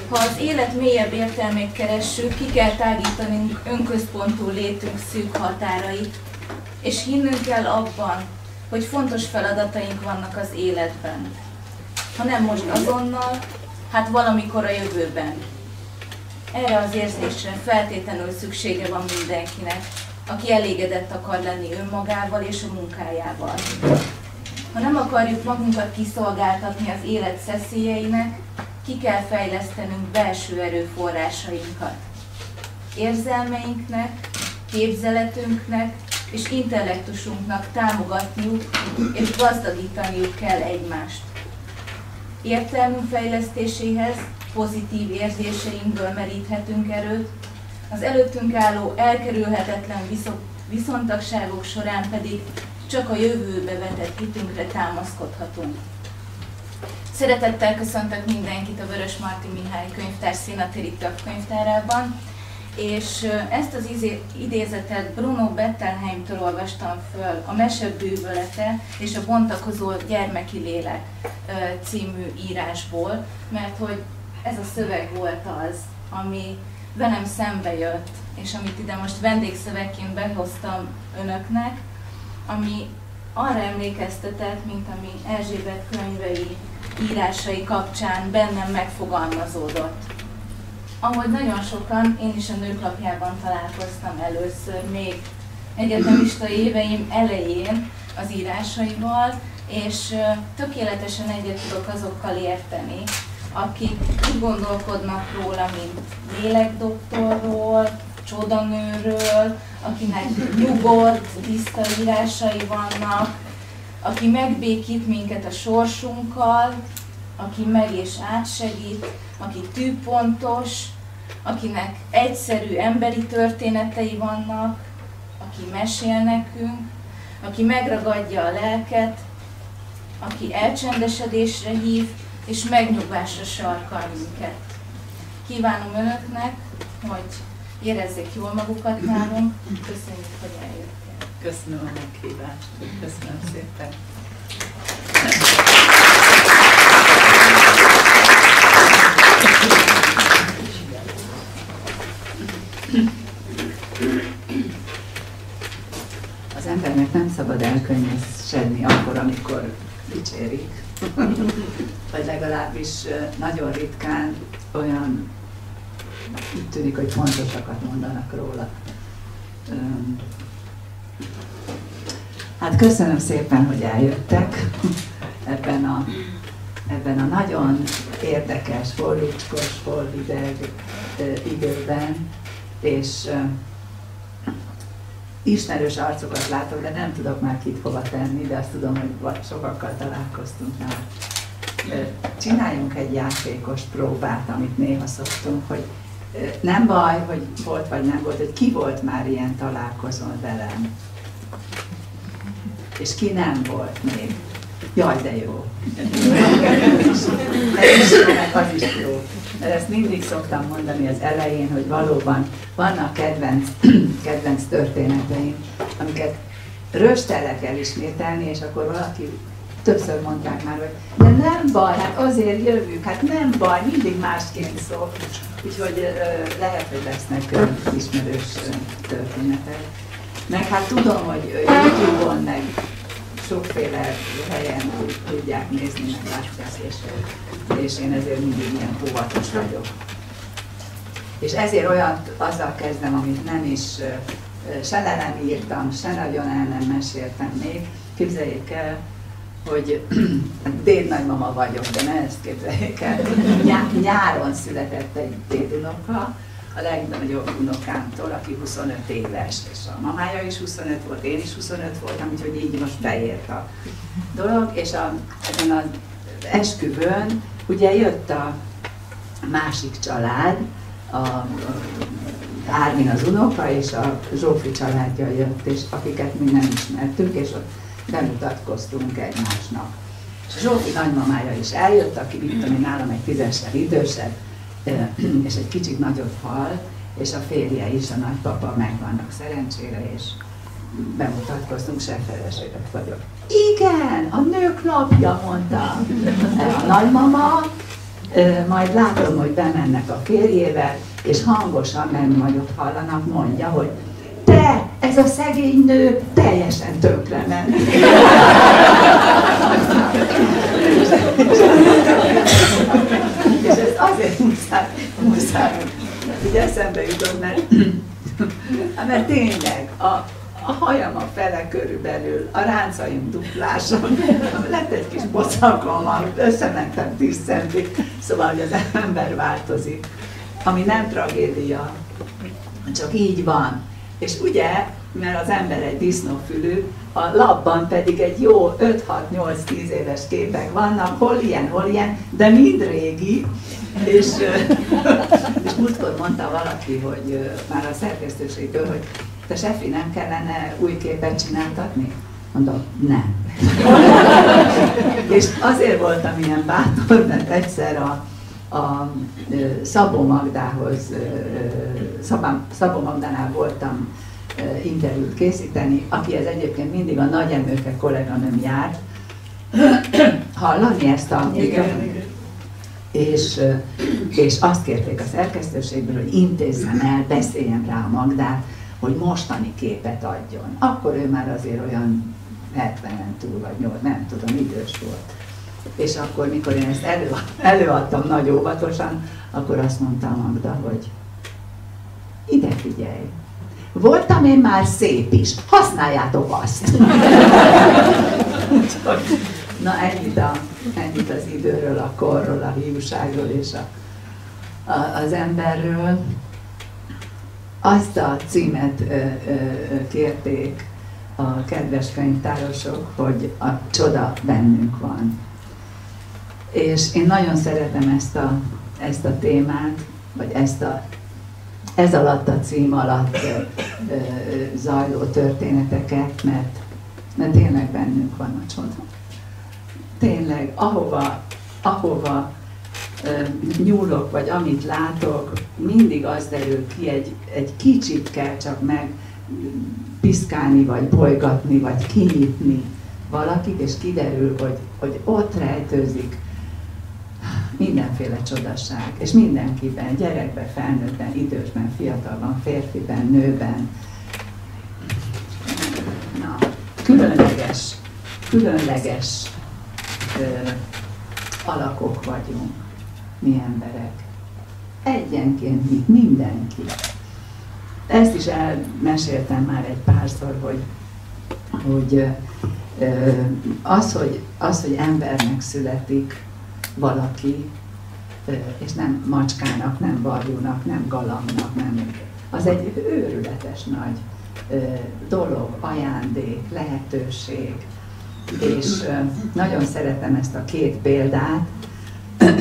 Ha az élet mélyebb értelmét keressük, ki kell tágítanunk önközpontú létünk szűk határait, és hinnünk kell abban, hogy fontos feladataink vannak az életben. Ha nem most azonnal, hát valamikor a jövőben. Erre az érzésre feltétlenül szüksége van mindenkinek, aki elégedett akar lenni önmagával és a munkájával. Ha nem akarjuk magunkat kiszolgáltatni az élet szeszélyeinek, ki kell fejlesztenünk belső erőforrásainkat. Érzelmeinknek, képzeletünknek és intellektusunknak támogatniuk és gazdagítaniuk kell egymást. Értelmünk fejlesztéséhez pozitív érzéseinkből meríthetünk erőt, az előttünk álló elkerülhetetlen viszontagságok során pedig csak a jövőbe vetett hitünkre támaszkodhatunk. Szeretettel köszöntök mindenkit a Vörös Marti Mihály Könyvtár színhatéri könyvtárában, és ezt az idézetet Bruno Bettelheimtől olvastam föl, a Mese bűvölete és a bontakozó gyermeki lélek című írásból, mert hogy ez a szöveg volt az, ami velem szembe jött, és amit ide most vendégszövegként behoztam önöknek, ami arra emlékeztetett, mint ami Erzsébet könyvei, írásai kapcsán bennem megfogalmazódott. Ahogy nagyon sokan, én is a Nőklapjában találkoztam először, még egyetemista éveim elején az írásaival, és tökéletesen egyet tudok azokkal érteni, akik úgy gondolkodnak róla, mint lélekdoktorról, csodanőről, akinek nyugodt, tiszta írásai vannak, aki megbékít minket a sorsunkkal, aki meg és átsegít, aki tűpontos, akinek egyszerű emberi történetei vannak, aki mesél nekünk, aki megragadja a lelket, aki elcsendesedésre hív, és megnyugvásra sarkal minket. Kívánom önöknek, hogy érezzék jól magukat nálunk. Köszönjük, hogy eljöttél. Köszönöm a meghívást. Köszönöm szépen. Az embernek nem szabad elkönnyesedni akkor, amikor dicsérik. Vagy legalábbis nagyon ritkán olyan, úgy tűnik, hogy fontosakat mondanak róla. Hát köszönöm szépen, hogy eljöttek ebben a nagyon érdekes, forlucskos, forhideg időben, és ismerős arcokat látok, de nem tudok már kit hova tenni, de azt tudom, hogy sokakkal találkoztunk már. Csináljunk egy játékos próbát, amit néha szoktunk, hogy nem baj, hogy volt vagy nem volt, hogy ki volt már ilyen találkozón velem, és ki nem volt még. Jaj, de jó! Az is jó. Mert ezt mindig szoktam mondani az elején, hogy valóban vannak kedvenc történeteim, amiket röstellek elismételni, és akkor valaki többször mondták már, hogy de nem baj, hát azért jövünk, hát nem baj, mindig másként szól. Úgyhogy lehet, hogy lesznek ismerős történetek. Meg hát tudom, hogy YouTube-on, meg sokféle helyen tudják nézni, meg látják, és én ezért mindig ilyen óvatos vagyok. És ezért olyat azzal kezdem, amit nem is, se le nem írtam, se nagyon el nem meséltem még. Képzeljék el, hogy dédnagymama vagyok, de ne ezt képzeljék el. Nyáron született egy dédunoka, a legnagyobb unokámtól, aki 25 éves, és a mamája is 25 volt, én is 25 voltam, úgyhogy így most beért a dolog, és ezen az esküvőn ugye jött a másik család, a Ármin az unoka, és a Zsófi családja jött, és akiket mi nem ismertünk, és ott bemutatkoztunk egymásnak. És a Zsófi nagymamája is eljött, aki mit tudom én, nálam egy 10-essel idősebb, és egy kicsit nagyobb hal, és a férje is, a nagypapa megvannak szerencsére, és bemutatkoztunk, se feleséget vagyok. Igen, a Nőklapja, mondta a nagymama, majd látom, hogy bemennek a férjével, és hangosan, mert majd ott hallanak, mondja, hogy te, ez a szegény nő teljesen tönkrement. És ez azért muszáj, hogy eszembe jutott, mert tényleg a hajam a fele körülbelül, a ráncaim dupláson, lett egy kis bocakom, amit összementem 10 centig, szóval, hogy az ember változik, ami nem tragédia, csak így van. És ugye, mert az ember egy disznófülű, a lapban pedig egy jó 5-6-8-10 éves képek vannak, hol ilyen, de mind régi, és múltkor mondta valaki, hogy már a szerkesztőségtől, hogy te Sefi, nem kellene új képet csináltatni? Mondom, nem. És azért voltam ilyen bátor, mert egyszer a Szabó Magdához, Szabó Magdánál voltam interjút készíteni, akihez egyébként mindig a Nagy Emőke kolléganőm járt. Hallani ezt a... Igen. És azt kérték a szerkesztőségből, hogy intézzem el, beszéljem rá a Magdát, hogy mostani képet adjon. Akkor ő már azért olyan 70-en túl, vagy 8, nem tudom, idős volt. És akkor, mikor én ezt előadtam nagy óvatosan, akkor azt mondta Magda, hogy ide figyelj, voltam én már szép is, használjátok azt! Na ennyit az időről, a korról, a hiúságról és az emberről. Azt a címet kérték a kedves könyvtárosok, hogy a csoda bennünk van. És én nagyon szeretem ezt a témát, vagy ez alatt a cím alatt zajló történeteket, mert tényleg bennünk van a csoda. Tényleg, ahova nyúlok, vagy amit látok, mindig az derül ki, egy kicsit kell csak meg piszkálni, vagy bolygatni, vagy kinyitni valakit, és kiderül, hogy ott rejtőzik mindenféle csodaság, és mindenkiben, gyerekben, felnőttben, idősben, fiatalban, férfiben, nőben. Na, különleges alakok vagyunk, mi emberek. Egyenként mindenki. Ezt is elmeséltem már egy párszor, hogy az, hogy embernek születik valaki, és nem macskának, nem varjúnak, nem galambnak, az egy őrületes nagy dolog, ajándék, lehetőség. És nagyon szeretem ezt a két példát,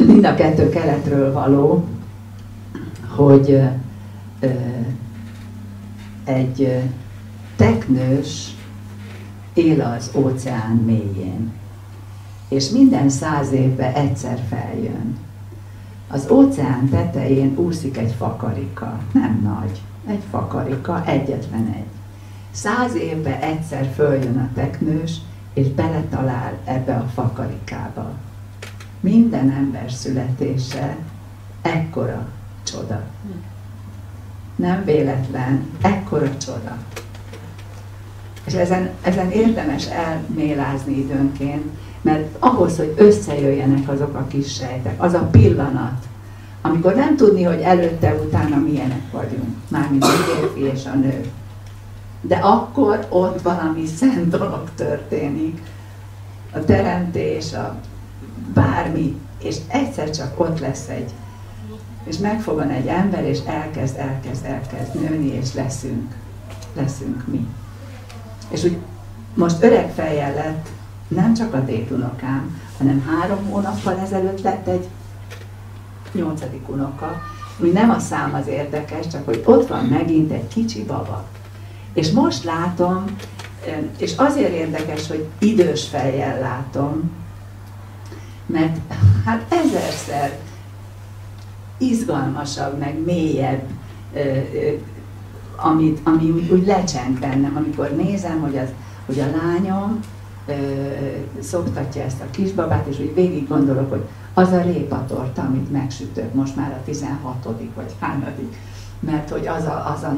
mind a kettő keletről való, hogy egy teknős él az óceán mélyén, és minden 100 évben egyszer feljön. Az óceán tetején úszik egy fakarika, nem nagy, egy fakarika, egyetlen egy. 100 évben egyszer följön a teknős, és beletalál ebbe a fakarikába. Minden ember születése ekkora csoda. Nem véletlen, ekkora csoda. És ezen érdemes elmélázni időnként, mert ahhoz, hogy összejöjjenek azok a kis sejtek, az a pillanat, amikor nem tudni, hogy előtte-utána milyenek vagyunk, mármint a férfi és a nő. De akkor ott valami szent dolog történik, a teremtés, a bármi, és egyszer csak ott lesz és megfogan egy ember, és elkezd nőni, és leszünk mi. És úgy most öreg fejjel lett nem csak a dédunokám, hanem 3 hónappal ezelőtt lett egy 8. unoka, úgy nem a szám az érdekes, csak hogy ott van megint egy kicsi baba. És most látom, és azért érdekes, hogy idős fejjel látom, mert hát ezerszer izgalmasabb, meg mélyebb, ami úgy lecseng bennem, amikor nézem, hogy a lányom szoktatja ezt a kisbabát, és úgy végig gondolok, hogy az a répatorta, amit megsütök, most már a 16. vagy hányadik, mert hogy az a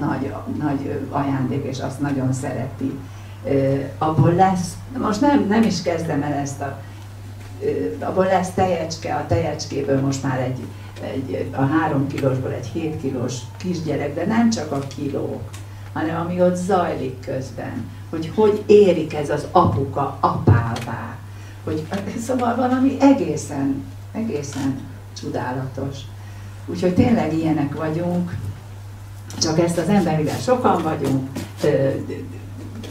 nagy ajándék, és azt nagyon szereti. Abból lesz, most nem is kezdem el ezt abból lesz tejecske, a tejecskéből most már a 3 kilósból egy 7 kilós kisgyerek, de nem csak a kilók, hanem ami ott zajlik közben, hogy érik ez az apuka apává, szóval valami egészen csodálatos. Úgyhogy tényleg ilyenek vagyunk, csak ezt az ember, mivel sokan vagyunk,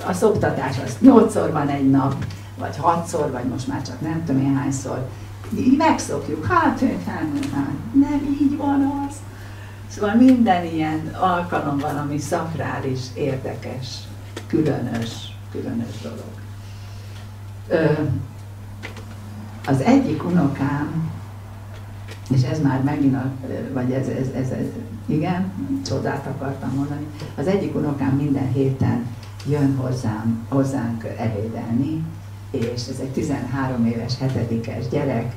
a szoktatás az 8-szor van egy nap, vagy 6-szor, vagy most már csak nem tudom én hányszor, így megszokjuk, hát nem így van az. Szóval minden ilyen alkalom van, ami szakrális, érdekes, különös dolog. Az egyik unokám, és ez már megint, vagy ez igen, csodát akartam mondani, az egyik unokám minden héten jön hozzánk ebédelni, és ez egy 13 éves, 7-es gyerek,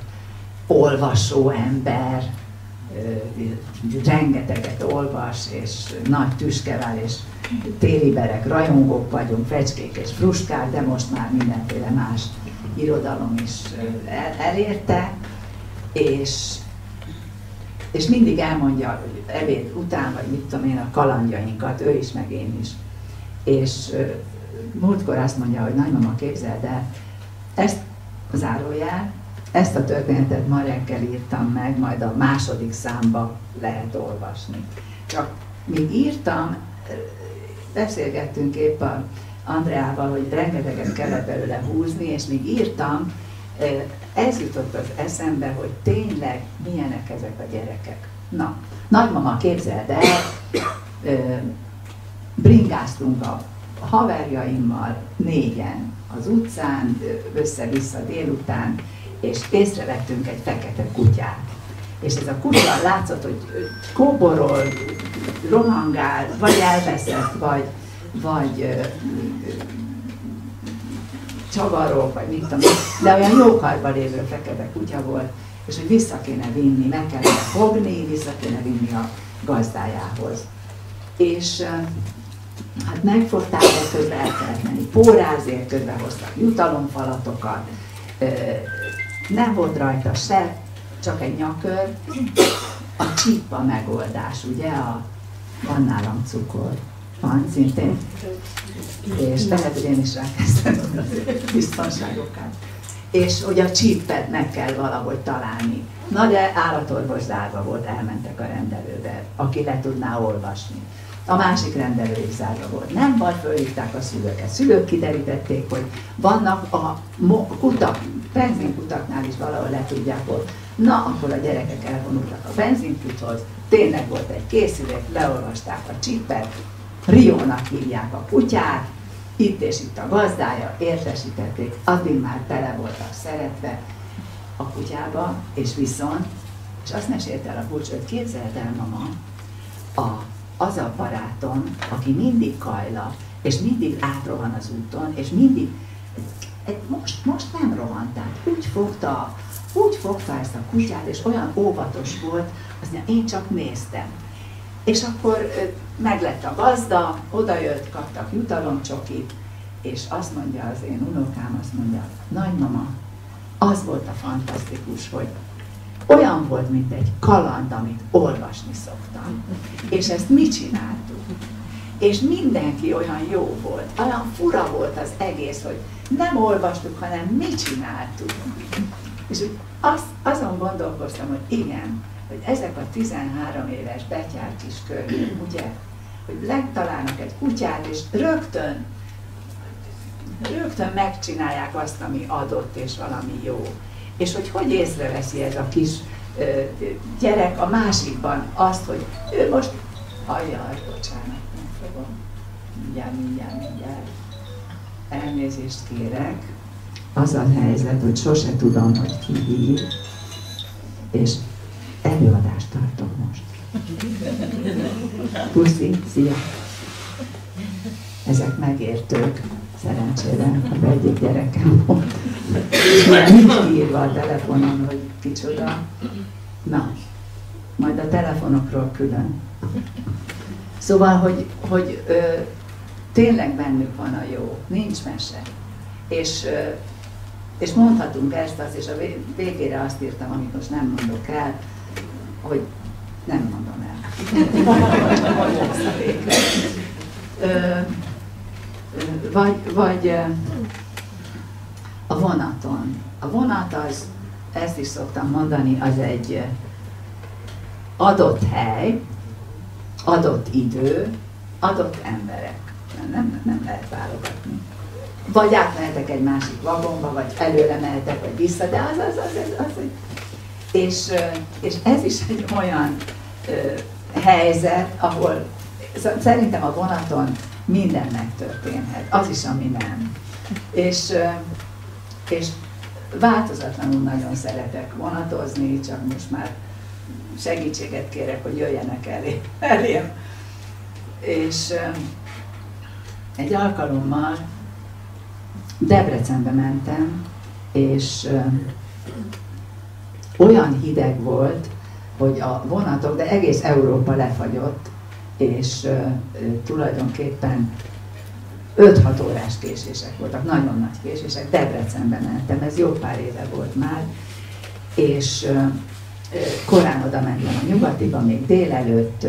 olvasó ember, rengeteget olvas, és nagy tüskevel, és téliberek, rajongók vagyunk, fecskék és fruskák, de most már mindenféle más irodalom is elérte, és mindig elmondja, hogy ebéd után, vagy mit tudom én, a kalandjainkat, ő is, meg én is. És múltkor azt mondja, hogy nagymama, képzeld el, ezt a történetet ma reggel írtam meg, majd a második számba lehet olvasni. Csak míg írtam, beszélgettünk épp Andreával, hogy rengeteget kellett belőle húzni, és míg írtam, ez jutott az eszembe, hogy tényleg milyenek ezek a gyerekek. Na, nagymama, képzeld el, bringáztunk a haverjaimmal 4-en az utcán, össze-vissza délután, és észrevettünk egy fekete kutyát. És ez a kutya látszott, hogy kóborol, rohangál, vagy elveszett, vagy csavarok, vagy mit tudom, de olyan jókarban lévő fekete kutya volt, és hogy vissza kéne vinni, meg kellene fogni, vissza kéne vinni a gazdájához. És hát megfogták, de közben el kellett menni pórázért, közben hoztak jutalomfalatokat, nem volt rajta se, csak egy nyakör, a csípa megoldás, ugye, van nálam cukor, van szintén, és lehet, hogy én is rákezdtem a biztonságokát. És hogy a csípet meg kell valahogy találni. Na de állatorvos zárva volt, elmentek a rendelőbe, aki le tudná olvasni. A másik rendelő is zárva volt. Nem baj, fölhívták a szülőket. Szülők kiderítették, hogy vannak a kutak, benzinkutaknál is valahol le tudják ott. Na, akkor a gyerekek elvonultak a benzinkuthoz, tényleg volt egy készülék, leolvasták a csípet, Riónak hívják a kutyát, itt és itt a gazdája, értesítették, addig már tele voltak szeretve a kutyába, és viszont, és azt mesélte el a búcsú, hogy képzeld el, mama, az a barátom, aki mindig kajla, és mindig átrohan az úton, és mindig, most nem rohant át, úgy fogta ezt a kutyát, és olyan óvatos volt, azt mondja, én csak néztem. És akkor meglett a gazda, odajött, kaptak jutalomcsokit, és azt mondja az én unokám, azt mondja, nagymama, az volt a fantasztikus, hogy olyan volt, mint egy kaland, amit olvasni szoktam. És ezt mi csináltuk? És mindenki olyan jó volt, olyan fura volt az egész, hogy nem olvastuk, hanem mi csináltuk. És úgy azon gondolkoztam, hogy igen, hogy ezek a 13 éves betyár kis környék, ugye, hogy legtalálnak egy kutyát, és rögtön megcsinálják azt, ami adott, és valami jó. És hogy észreveszi ez a kis gyerek a másikban azt, hogy ő most, ajjaj, bocsánat, nem fogom, mindjárt, elnézést kérek. Az a helyzet, hogy sose tudom, hogy ki hív, és előadást tartok most. Puszi, szia! Ezek megértők. szerencsére az egyik gyerekem volt. Nincs írva a telefonon, hogy kicsoda. Na, majd a telefonokról külön. Szóval, hogy tényleg bennük van a jó, nincs mese. És mondhatunk ezt, és a végére azt írtam, amit most nem mondok el, hogy nem mondom el. Vagy a vonaton. A vonat az, ezt is szoktam mondani, az egy adott hely, adott idő, adott emberek. Nem lehet válogatni. Vagy átmehetek egy másik vagonba, vagy előre mehetek, vagy vissza, de az és ez is egy olyan helyzet, ahol szerintem a vonaton minden megtörténhet, az is, ami nem. És változatlanul nagyon szeretek vonatozni, csak most már segítséget kérek, hogy jöjjenek elém. És egy alkalommal Debrecenbe mentem, és olyan hideg volt, hogy a vonatok, de egész Európa lefagyott, és tulajdonképpen 5-6 órás késések voltak, nagyon nagy késések. Debrecenbe mentem, ez jó pár éve volt már, és korán oda mentem a Nyugatiba, még délelőtt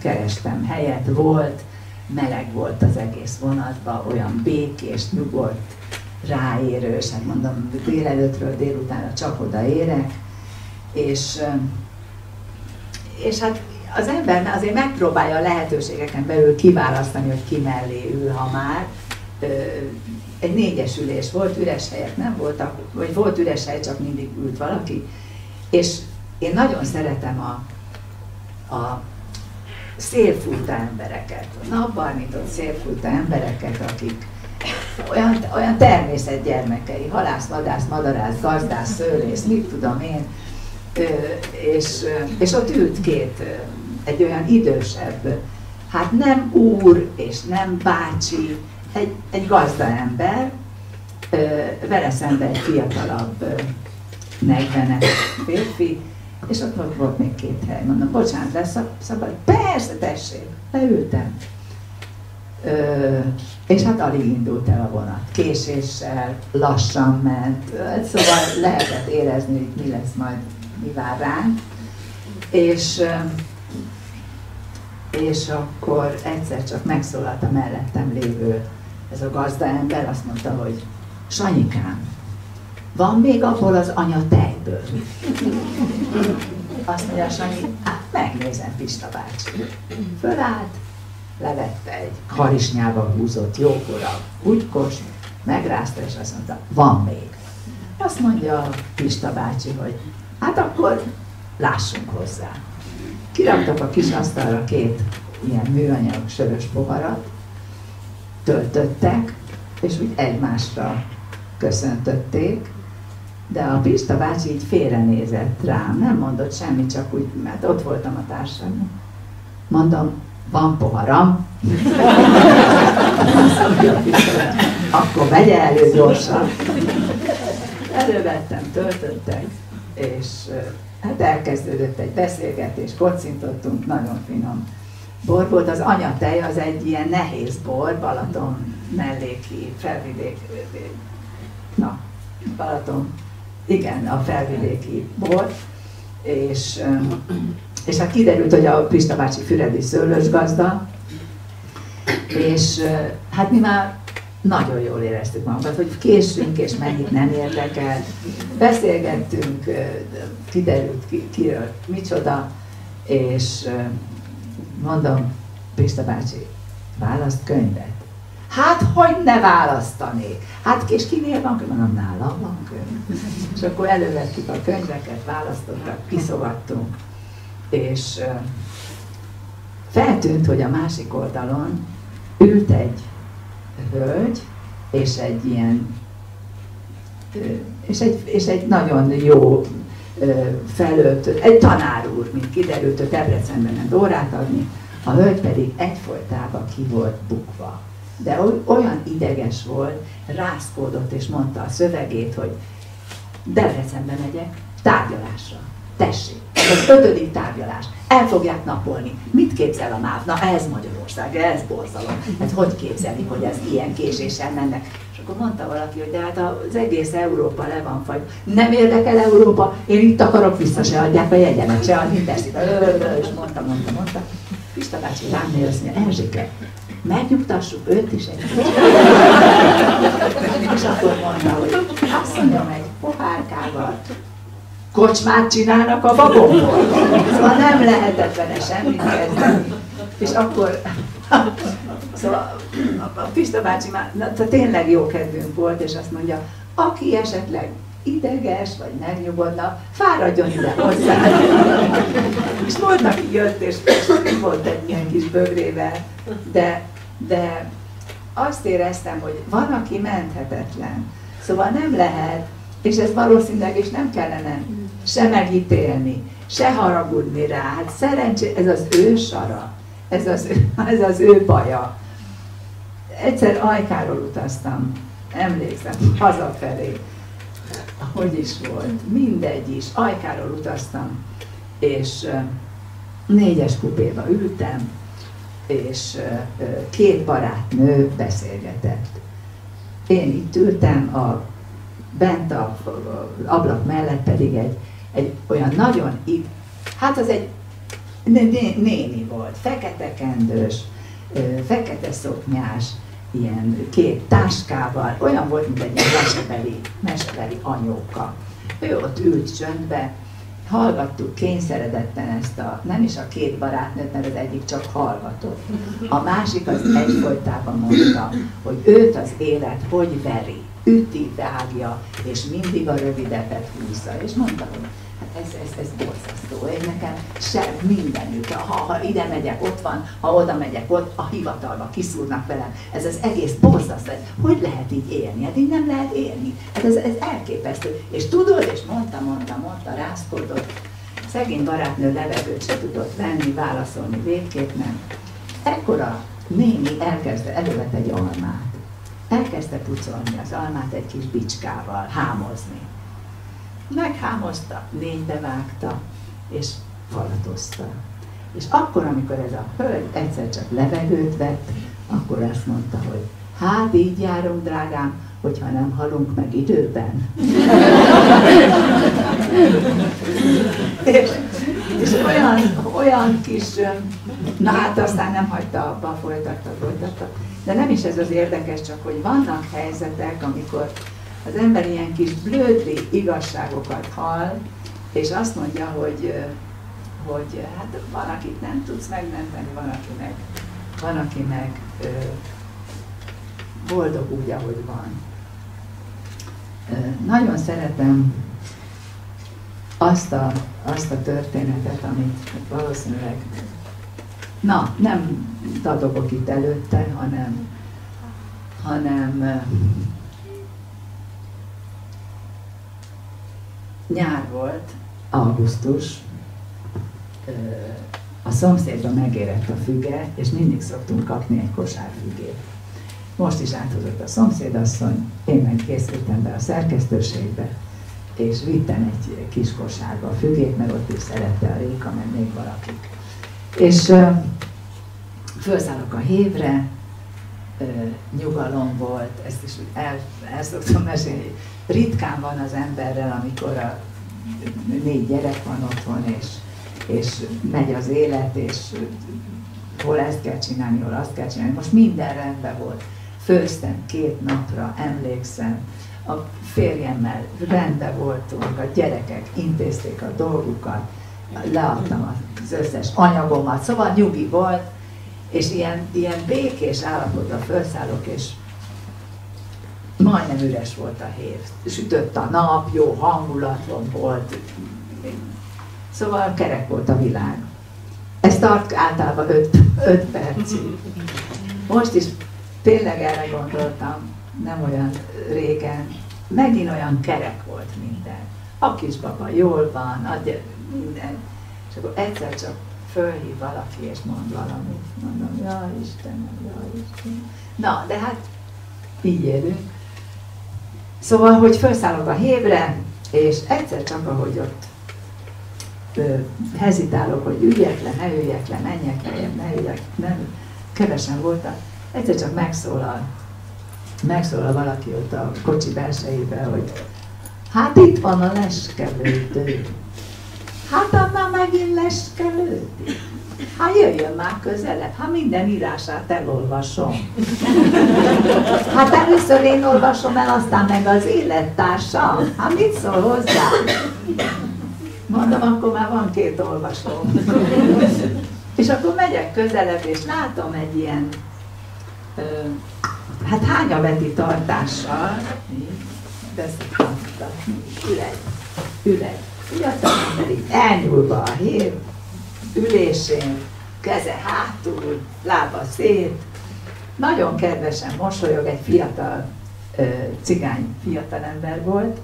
kerestem helyet, volt, meleg volt az egész vonatban, olyan békés, nyugodt, ráérős, hát mondom, délelőttről délutánra csak odaérek, és hát az ember azért megpróbálja a lehetőségeken belül kiválasztani, hogy ki mellé ül, ha már. Egy 4-es ülés volt, üres helyek nem voltak, vagy volt üres hely, csak mindig ült valaki. És én nagyon szeretem a szélfújta embereket, napbarnított szélfújta embereket, akik olyan természet gyermekei, halász, vadász, madarász, gazdász, szőlész, mit tudom én, és ott ült egy olyan idősebb, hát nem úr és nem bácsi, egy gazdaember, vele szemben egy fiatalabb 40-es férfi, és ott volt még 2 hely. Mondom, bocsánat, lesz szabad? Persze, tessék, leültem. És hát alig indult el a vonat. Késéssel, lassan ment, szóval lehetett érezni, hogy mi lesz majd, mi vár ránk. És akkor egyszer csak megszólalt a mellettem lévő ez a gazdaember, azt mondta, hogy Sanyikám, van még abból az anya tejből? Azt mondja Sanyi, hát megnézem, Pista bácsi. Fölállt, levette egy harisnyába húzott jókora kutykost, megrázta, és azt mondta, van még. Azt mondja Pista bácsi, hogy hát akkor lássunk hozzá. Kiraktak a kis asztalra 2 ilyen műanyag sörös poharat, töltöttek, és úgy egymásra köszöntötték, de a Pista bácsi így félrenézett rám, nem mondott semmit, csak úgy, mert ott voltam a társamon. Mondom, van poharam. Akkor vegye elő gyorsan. Elővettem, töltöttek, és hát elkezdődött egy beszélgetés, kocintottunk, nagyon finom bor volt. Az anyatej az egy ilyen nehéz bor, Balaton melléki, felvidék, Balaton, igen, a felvidéki bor, és hát kiderült, hogy a Pista bácsi füredi szőlősgazda, és hát mi már nagyon jól éreztük magunkat, hogy késünk, és mennyit nem érdekel. Beszélgettünk, kiderült kiről micsoda, és mondom, Pista bácsi, választ könyvet. Hát, hogy ne választanék? Hát, és kinél van könyv? Mondom, nálam van könyv. És akkor elővettük a könyveket, választottak, kiszogattunk, és feltűnt, hogy a másik oldalon ült egy hölgy, és egy ilyen, és egy nagyon jó felöltött, egy tanár úr, mint kiderült, ő Debrecenben ment órát adni, a hölgy pedig egyfolytában ki volt bukva. de olyan ideges volt, rázkódott és mondta a szövegét, hogy Debrecenbe megyek tárgyalásra. Tessék, az 5. tárgyalás. El fogják napolni. Mit képzel a MÁV? Na ez Magyarország, ez borzalom. Hát hogy képzelik, hogy ez ilyen késéssel mennek? És akkor mondta valaki, hogy de hát az egész Európa le van fagy. Nem érdekel Európa, én itt akarok, vissza se adják a jegyemet, se a mindent. És mondta. Pista bácsi rám néz, azt mondja, Erzsike, megnyugtassuk őt is egy kicsit. És akkor mondta, hogy azt mondjam, egy pohárkával kocsmát csinálnak a vagonból. Szóval nem lehetett vele semmit kezdeni. És akkor szóval a Pista bácsi már tényleg jó kedvünk volt, és azt mondja, aki esetleg ideges, vagy megnyugodna, fáradjon ide hozzá. És volt, aki jött, és volt egy ilyen kis bögrével, de azt éreztem, hogy van, aki menthetetlen. Szóval nem lehet, és ez valószínűleg is nem kellene se megítélni, se haragudni rá. Hát szerencsé, ez az ő sara, ez az ő baja. Egyszer Ajkáról utaztam, emlékszem, hazafelé. Hogy is volt, mindegy is, Ajkáról utaztam, és 4-es kupéba ültem, és 2 barátnő beszélgetett. Én itt ültem, bent az ablak mellett pedig egy olyan nagyon, hát az egy néni volt, fekete kendős, fekete szoknyás, ilyen 2 táskával, olyan volt, mint egy mesebeli anyóka. Ő ott ült csöndbe, hallgattuk kényszeredetten ezt nem is a 2 barátnőt, mert az egyik csak hallgatott. A másik az egyfolytában mondta, hogy őt az élet hogy veri, üti, vágja, és mindig a rövidebbet húzza. És mondta, hogy hát ez borzasztó. Én nekem sem mindenütt, ha ide megyek, ott van, ha oda megyek, ott a hivatalba kiszúrnak velem. Ez az egész borzasztó. Hogy lehet így élni? Hát így nem lehet élni. Hát ez elképesztő. És tudod, és mondta, rázkodott. Szegény barátnő levegőt se tudott venni, válaszolni, végképp nem. Ekkor a néni elővett egy almát. Elkezdte pucolni az almát egy kis bicskával, hámozni. Meghámozta, 4-be vágta, és falatozta. És akkor, amikor ez a hölgy egyszer csak levegőt vett, akkor azt mondta, hogy hát így járunk, drágám, hogyha nem halunk meg időben. és olyan kis, na hát aztán nem hagyta abba, folytatta. De nem is ez az érdekes, csak hogy vannak helyzetek, amikor az ember ilyen kis blödli igazságokat hall, és azt mondja, hogy hát van, akit nem tudsz megmenteni, van, aki meg boldog úgy, ahogy van. Nagyon szeretem azt a történetet, amit valószínűleg, nem dadogok itt előtte, hanem nyár volt, augusztus, a szomszédban megérett a füge, és mindig szoktunk kapni egy kosár fügét. Most is áthozott a szomszédasszony, én meg készültem be a szerkesztőségbe, és vittem egy kis kosárba a fügét, mert ott is szerette a Réka, meg még valakik. És felszállok a hévre, nyugalom volt, ezt is el szoktam mesélni, ritkán van az emberrel, amikor 4 gyerek van otthon, és megy az élet, és hol ezt kell csinálni, hol azt kell csinálni. Most minden rendben volt. Főztem 2 napra, emlékszem, a férjemmel rendben voltunk, a gyerekek intézték a dolgukat, leadtam az összes anyagomat, szóval nyugi volt, és ilyen békés állapotban felszállok, és majdnem üres volt a hév. Sütött a nap, jó hangulat volt. Szóval kerek volt a világ. Ez tart általában 5 percig. Most is tényleg erre gondoltam, nem olyan régen, megint olyan kerek volt minden. A kisbaba jól van, adja minden. És akkor egyszer csak fölhív valaki és mond valamit. Mondom, jaj Istenem, jaj Istenem. Na, de hát így élünk. Szóval, hogy felszállok a hévre, és egyszer csak, ahogy ott hezitálok, hogy üljek le, ne üljek le, menjek lejjebb, ne üljek, nem, kevesen voltak, egyszer csak megszólal valaki ott a kocsi belsejében, hogy hát itt van a leskelődő. Hát annál megint leskelődik. Hát jöjjön már közelebb, hát minden írását elolvasom. Hát először én olvasom el, aztán meg az élettársam. Hát mit szól hozzá? Mondom, akkor már van 2 olvasó. És akkor megyek közelebb, és látom egy ilyen, hát hányaveti tartással, üleg, fiatal ember így elnyúlva a hév, ülésén, keze hátul, lába szét, nagyon kedvesen mosolyog, egy fiatal cigány fiatalember volt,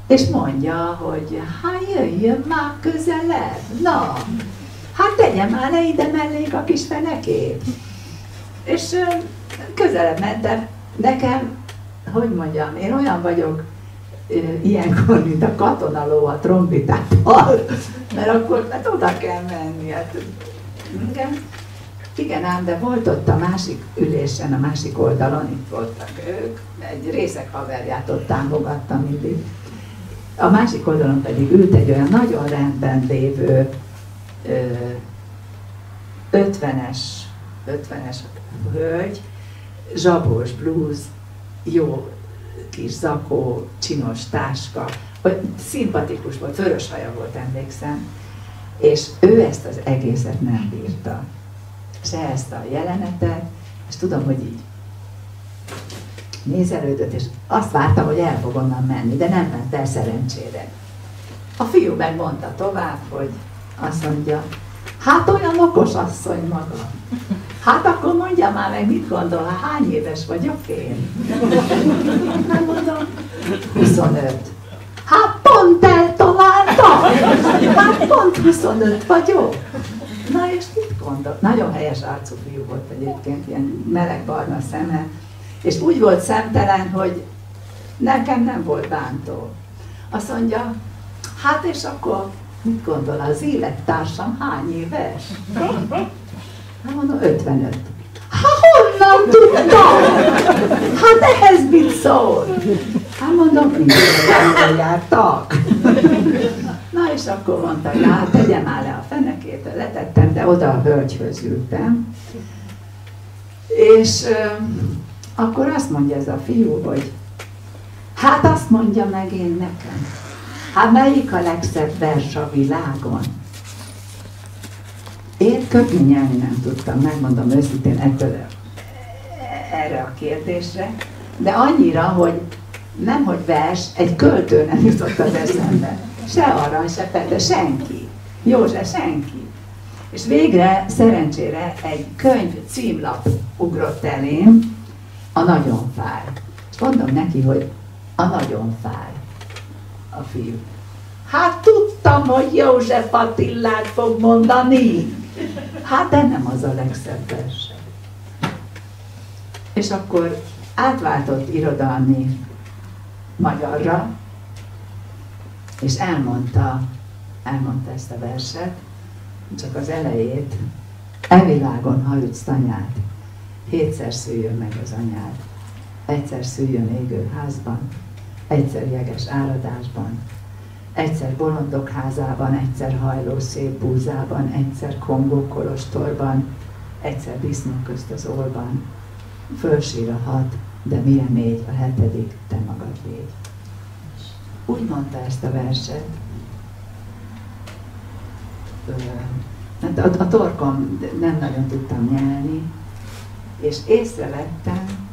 és mondja, hogy hát jöjjön már közelebb, na, hát tegye már le ide mellék a kis fenekét. És közelebb mentem, nekem, hogy mondjam, én olyan vagyok ilyenkor, mint a katonaló a trombitával, mert akkor hát oda kell menni. Hát, igen ám, de volt ott a másik ülésen, a másik oldalon, itt voltak ők, egy részek haverját ott támogattam mindig. A másik oldalon pedig ült egy olyan nagyon rendben lévő 50-es hölgy, zsabos blúz, jó kis zakó, csinos táska, szimpatikus volt, vörös haja volt, emlékszem, és ő ezt az egészet nem bírta. Se ezt a jelenetet, és tudom, hogy így nézelődött, és azt vártam, hogy el fog onnan menni, de nem ment el szerencsére. A fiú megmondta tovább, hogy azt mondja, hát olyan okos asszony maga. Hát akkor mondja már meg, mit gondol, hány éves vagyok én? Nem mondom, 25. Hát pont eltaláltam! Hát pont 25 vagyok. Na és mit gondol? Nagyon helyes arcú fiú volt egyébként, ilyen meleg-barna szeme. És úgy volt szemtelen, hogy nekem nem volt bántó. Azt mondja, hát és akkor mit gondol, az élettársam hány éves? Hát mondom, 55. Hát honnan tudtam? Hát ehhez mit szól? Hát mondom, mindenben jártak. Na és akkor mondta, hogy hát tegyem már le a fenekét, letettem, de oda a hölgyhöz ültem. És akkor azt mondja ez a fiú, hogy hát azt mondja meg én nekem, hát melyik a legszebb vers a világon? Én kötni nyelni nem tudtam, megmondom őszintén erre a kérdésre, de annyira, hogy nem hogy vers, egy költő nem jutott az eszembe. Se Arany, se Pete, senki. József, senki. És végre, szerencsére egy könyv címlap ugrott elém, A nagyon fáj. És mondom neki, hogy a nagyon fáj. A fiú. Hát tudtam, hogy József Attilát fog mondani. Hát de nem az a legszebb verse. És akkor átváltott irodalmi magyarra, és elmondta ezt a verset, csak az elejét. E világon, ha ütsz tanyát, 7-szer szüljön meg az anyád, egyszer szüljön égő házban, egyszer jeges áradásban, egyszer bolondok házában, egyszer hajló szép búzában, egyszer kongó kolostorban, egyszer disznók közt az olban. Fölsír a 6, de mire mégy a 7, te magad légy. Úgy mondta ezt a verset. A torkom nem nagyon tudtam nyelni, és észrevettem,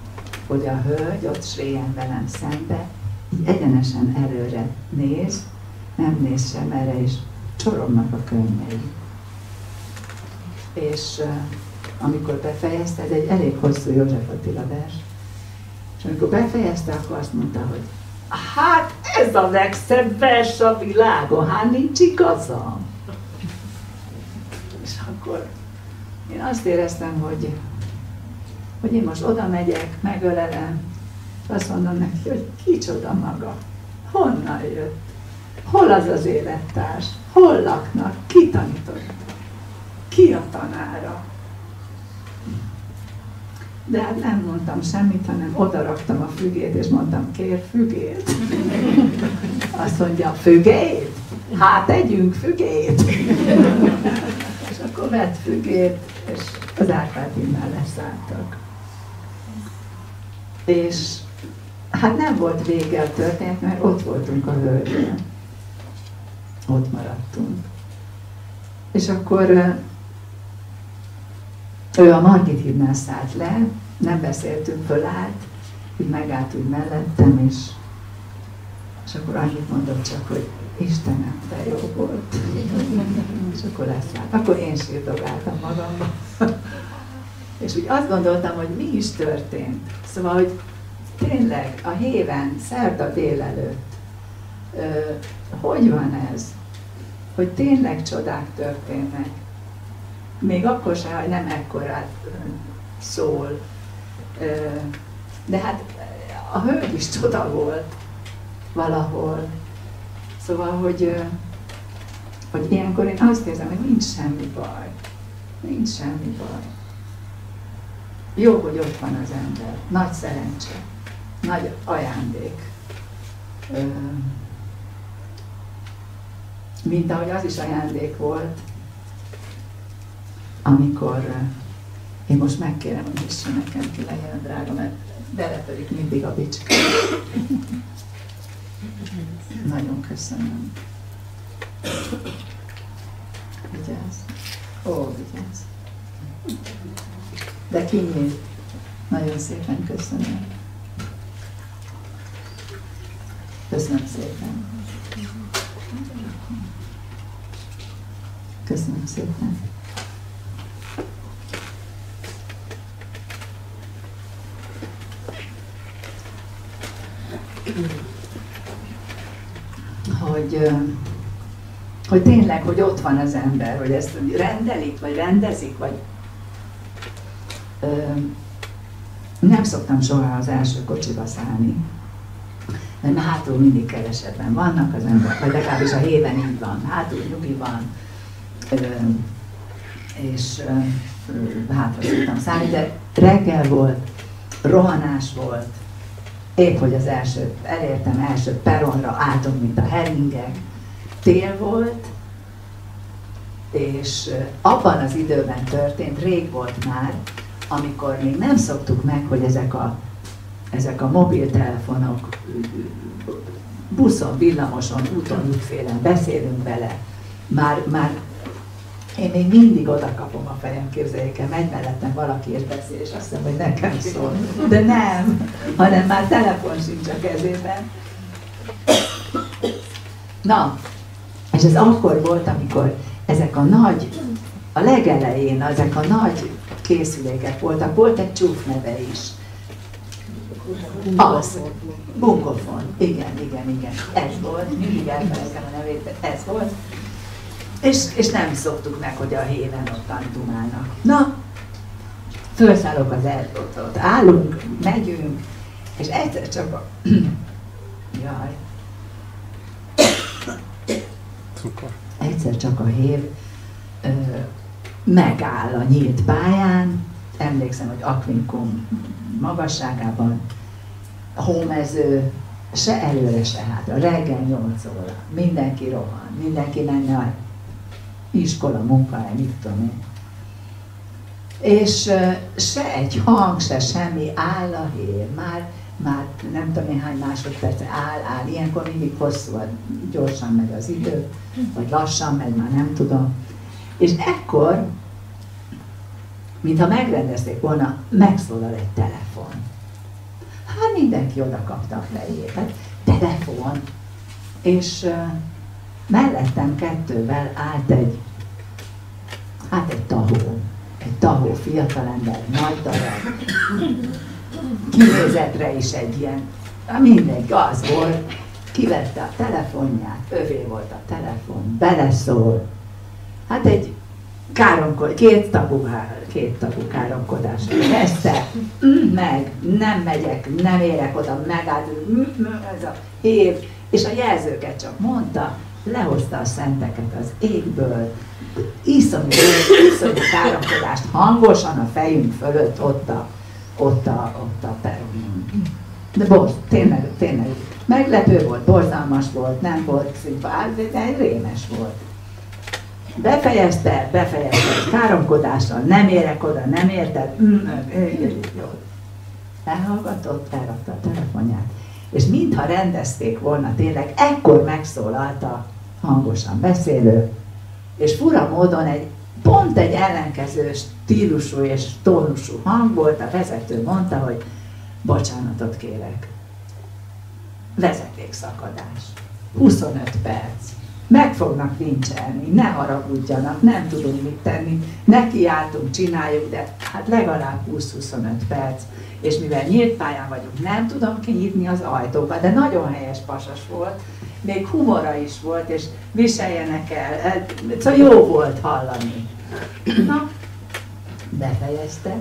hogy a hölgy ott sréjen velem szembe, így egyenesen előre néz, nem néz sem erre, és csorognak a könyvei. És amikor befejezte, ez egy elég hosszú József Attila vers, és amikor befejezte, akkor azt mondta, hogy hát ez a legszebb vers a világon, hát nincs igazam. És akkor én azt éreztem, hogy én most oda megyek, megölelem, és azt mondom neki, hogy kicsoda maga, honnan jött, hol az az élettárs, hol laknak, ki tanított, ki a tanára. De hát nem mondtam semmit, hanem odaraktam a fügét, és mondtam, kér fügét. Azt mondja, fügét? Hát együnk fügét. És akkor vett fügét, és az Árpád-hídnál leszálltak. És hát nem volt vége a történet, mert ott voltunk a völgyben. Ott maradtunk. És akkor ő a Margit-hídnál szállt le, nem beszéltünk, fölállt, így megállt úgy mellettem, és akkor annyit mondott csak, hogy Istenem, de jó volt. És akkor leszállt. Akkor én sírdogáltam magamban. És úgy azt gondoltam, hogy mi is történt. Szóval, hogy tényleg a héven, szerda délelőtt, hogy van ez? Hogy tényleg csodák történnek. Még akkor sem, hogy nem ekkorát szól. De hát a hölgy is csoda volt valahol. Szóval, hogy ilyenkor én azt érzem, hogy nincs semmi baj. Nincs semmi baj. Jó, hogy ott van az ember. Nagy szerencse. Nagy ajándék. Mint ahogy az is ajándék volt, amikor én most megkérem, hogy nyissa nekem ki legyen, drága, mert beletörik mindig a bicska. Nagyon köszönöm. Vigyázz. Ó, vigyázz. De kinyílt. Nagyon szépen köszönöm. Köszönöm szépen. Köszönöm szépen. Hogy tényleg, hogy ott van az ember, hogy ezt rendelik, vagy rendezik, vagy nem szoktam soha az első kocsiba szállni, mert hátul mindig kevesebben vannak az emberek, vagy legalábbis a héven így van, hátul nyugi van, és hátra szoktam szállni, de reggel volt, rohanás volt, épp hogy az elértem első peronra, álltunk, mint a heringek, tél volt, és abban az időben történt, rég volt már, amikor még nem szoktuk meg, hogy ezek a mobiltelefonok buszon, villamoson, úton, útfélen beszélünk bele. Már én még mindig oda kapom a fejem, képzeljék el, megy mellettem valaki és beszél, és azt hiszem, hogy nekem szól. De nem, hanem már telefon sincs a kezében. Na, és ez akkor volt, amikor ezek a legelején ezek a nagy készülékek voltak, volt egy csúfneve is. Az, bunkofon, igen, ez volt, mindig elfelejtem a nevét, ez volt. És nem szoktuk meg, hogy a héven ottan dumálnak. Na, felszállok az eltótot, állunk, megyünk, és egyszer csak a... Jaj. Egyszer csak a hév megáll a nyílt pályán, emlékszem, hogy Aquincum magasságában, hómező, se előre, se hátra, reggel 8 óra, mindenki rohan, mindenki menne a iskola, munkahely, mit tudom én. És se egy hang, se semmi, áll a hév, már nem tudom én hány másodperce áll, ilyenkor mindig hosszú, gyorsan megy az idő, vagy lassan megy, már nem tudom. És ekkor, mintha megrendezték volna, megszólal egy telefon. Hát mindenki oda kapta a fejét, hát telefon. És mellettem kettővel állt egy tahó fiatalember, nagy darab, kinézetre is egy ilyen, mindegy, az volt, kivette a telefonját, övé volt a telefon, beleszól. Hát egy két tabu káromkodásra kezdte, meg, nem megyek, nem érek oda, megállt, ez a hív, és a jelzőket csak mondta, lehozta a szenteket az égből, iszonyú káromkodást hangosan a fejünk fölött ott a peronon. De tényleg meglepő volt, borzalmas volt, nem volt szimpátikus, de rémes volt. Befejezte káromkodással, nem érek oda, nem érted, jó. Elhallgatott, elrakta a telefonját. És mintha rendezték volna, tényleg ekkor megszólalt a hangosan beszélő, és fura módon pont egy ellenkező stílusú és tónusú hang volt, a vezető mondta, hogy bocsánatot kérek. Vezetékszakadás. 25 perc. Meg fognak lincselni, ne haragudjanak, nem tudunk mit tenni, nekiálltunk, csináljuk, de hát legalább 20-25 perc. És mivel nyílt pályán vagyunk, nem tudom kinyitni az ajtókat, de nagyon helyes pasas volt, még humora is volt, és viseljenek el, szóval jó volt hallani. Na, befejezte,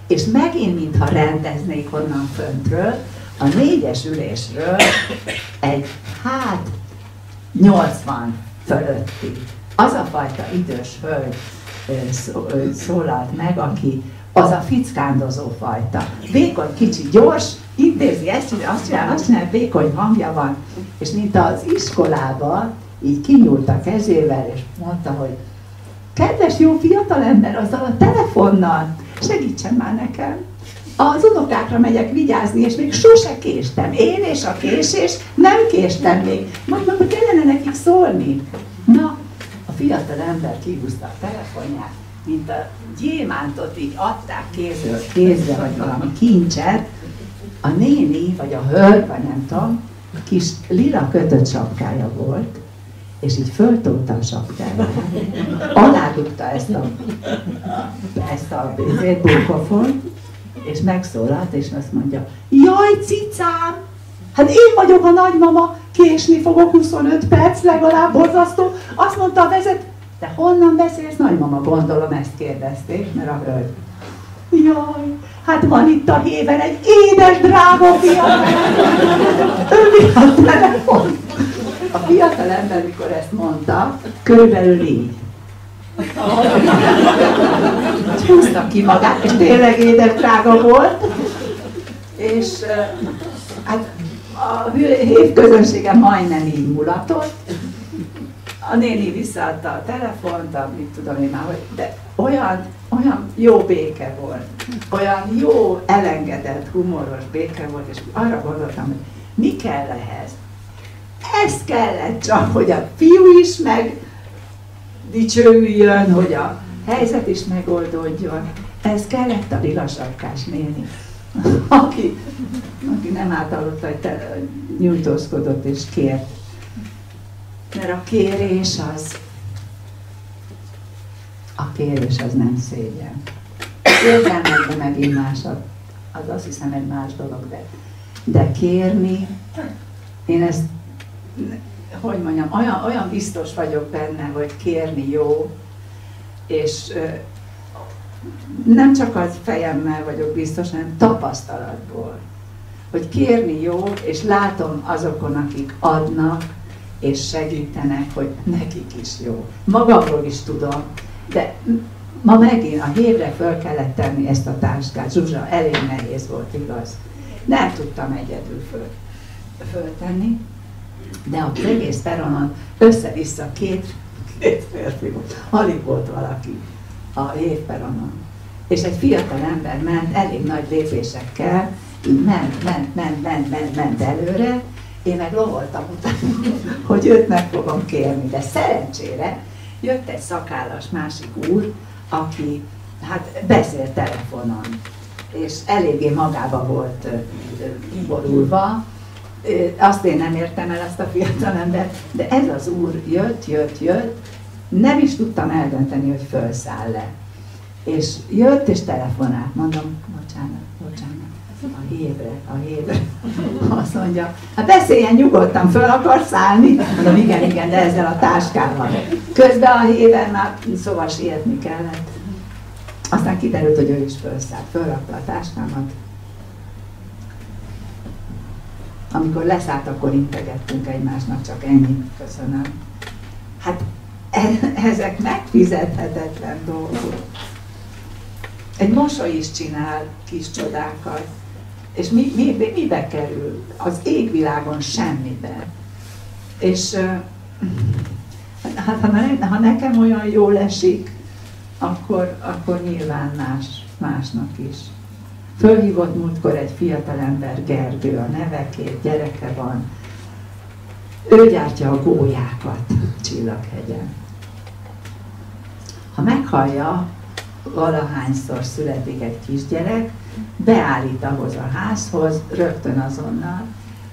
és megint, mintha rendeznék onnan föntről, a 4-es ülésről egy 80 fölötti, az a fajta idős hölgy szólalt meg, aki az a fickándozó fajta. Vékony, kicsi, gyors, intézi ezt, azt csinál, vékony hangja van, és mint az iskolában, így kinyúlt a kezével, és mondta, hogy kedves jó fiatalember, azzal a telefonnal, segítsen már nekem. Az unokákra megyek vigyázni, és még sose késtem. Én és a késés nem késtem még. Mondom, hogy kellene nekik szólni. Na, a fiatal ember kihúzta a telefonját, mint a gyémántot így adták kézről kézre, vagy valami kincset. A néni, vagy a hölgy, vagy nem tudom, kis lila kötött sapkája volt, és így föltolta a sapkáját, aládugta ezt a burkofont, és megszólalt, és azt mondja, jaj, cicám, hát én vagyok a nagymama, késni fogok 25 perc, legalább borzasztó. Azt mondta a vezető, de honnan beszélsz, nagymama? Gondolom ezt kérdezték, mert a hölgy. Jaj, hát van itt a héven egy édes, drága fiatalember, ő a telefon. A fiatal ember, mikor ezt mondta, körülbelül így. Húzta ki magát, és tényleg édes, drága volt. És hát a hévközönsége majdnem így mulatott. A néni visszaadta a telefont, mit tudom én már, de olyan jó béke volt, olyan jó, elengedett, humoros béke volt, és arra gondoltam, hogy mi kell ehhez? Ez kellett csak, hogy a fiú is megdicsőüljön, hogy a helyzet is megoldódjon. Ez kellett a lilasapkás néni, aki nem átallott, hogy nyújtózkodott és kért. Mert a kérés az nem szégyen. Érzelmekben megint más, az azt hiszem egy más dolog, de kérni, én ezt, hogy mondjam, olyan biztos vagyok benne, hogy kérni jó, és nem csak az fejemmel vagyok biztos, hanem tapasztalatból, hogy kérni jó, és látom azokon, akik adnak, és segítenek, hogy nekik is jó. Magamról is tudom, de ma megint a hévre föl kellett tenni ezt a táskát. Zsuzsa, elég nehéz volt, igaz? Nem tudtam egyedül föltenni, de a egész peronon össze-vissza két férfi volt. Alig volt valaki a hévperonon. És egy fiatal ember ment elég nagy lépésekkel, így ment előre, én meg loholtam utána, hogy őt meg fogom kérni, de szerencsére jött egy szakállas másik úr, aki hát beszélt telefonon, és eléggé magába volt borulva. Azt én nem értem el, azt a fiatalembert, de ez az úr jött, nem is tudtam eldönteni, hogy fölszáll le. És jött és telefonált, mondom, bocsánat, hévre. Azt mondja, hát beszéljen nyugodtan, föl akarsz állni? Mondom, igen, de ezzel a táskával. Közben a héven már szóval sietni kellett. Aztán kiderült, hogy ő is fölszállt, fölrakta a táskámat. Amikor leszállt, akkor integettünk egymásnak, csak ennyi, köszönöm. Hát ezek megfizethetetlen dolgok. Egy mosoly is csinál kis csodákat. És mibe kerül? Az égvilágon semmibe. És hát, ha nekem olyan jól esik, akkor nyilván másnak is. Fölhívott múltkor egy fiatalember, Gergő, a neve, 2 gyereke van. Ő gyártja a gólyákat Csillaghegyen. Ha meghallja, valahányszor születik egy kisgyerek, beállít ahhoz a házhoz, rögtön azonnal,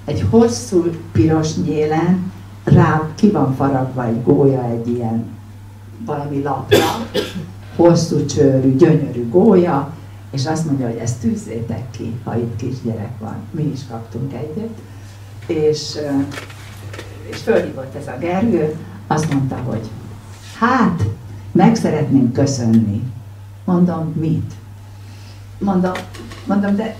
egy hosszú piros nyélen rá ki van faragva egy gólya egy ilyen valami lapra, hosszú csőrű, gyönyörű gólya, és azt mondja, hogy ezt tűzzétek ki, ha itt kisgyerek van. Mi is kaptunk egyet. És fölhívott ez a Gergő, azt mondta, hogy hát, meg szeretném köszönni. Mondom, mit? Mondom, de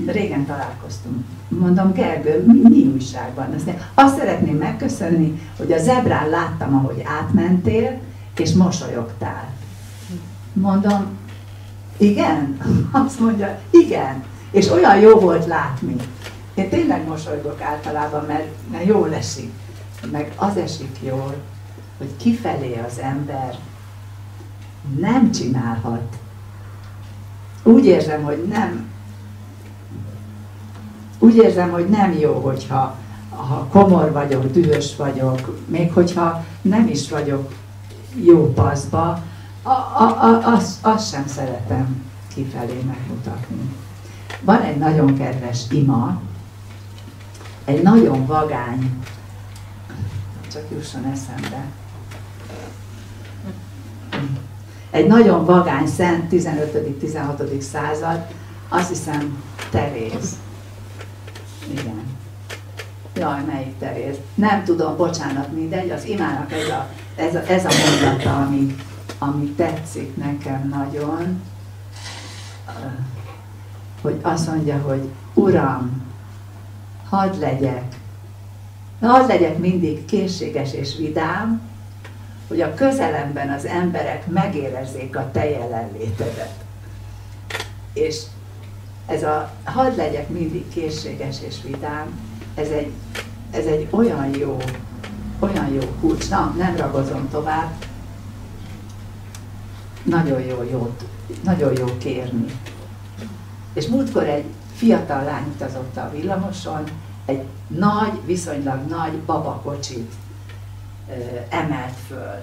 régen találkoztunk. Mondom, Gergő, mi újság van? Azt szeretném megköszönni, hogy a zebrán láttam, ahogy átmentél, és mosolyogtál. Mondom, igen? Azt mondja, igen. És olyan jó volt látni. Én tényleg mosolygok általában, mert jól esik. Meg az esik jól, hogy kifelé az ember nem csinálhat. Úgy érzem, hogy nem jó, hogyha komor vagyok, dühös vagyok, még hogyha nem is vagyok jó paszba, azt sem szeretem kifelé megmutatni. Van egy nagyon kedves ima, egy nagyon vagány, csak jusson eszembe, egy nagyon vagány szent 15.-16. század, azt hiszem Teréz. Igen. Jaj, melyik Teréz? Nem tudom, bocsánat, mindegy, az imának ez a mondata, ami tetszik nekem nagyon, hogy azt mondja, hogy Uram, hadd legyek mindig készséges és vidám, hogy a közelemben az emberek megérezzék a te jelenlétedet. És ez a hadd legyek mindig készséges és vidám, ez egy olyan jó kulcs. Na, nem ragozom tovább. Nagyon jó kérni. És múltkor egy fiatal lány utazott a villamoson, egy viszonylag nagy babakocsit emelt föl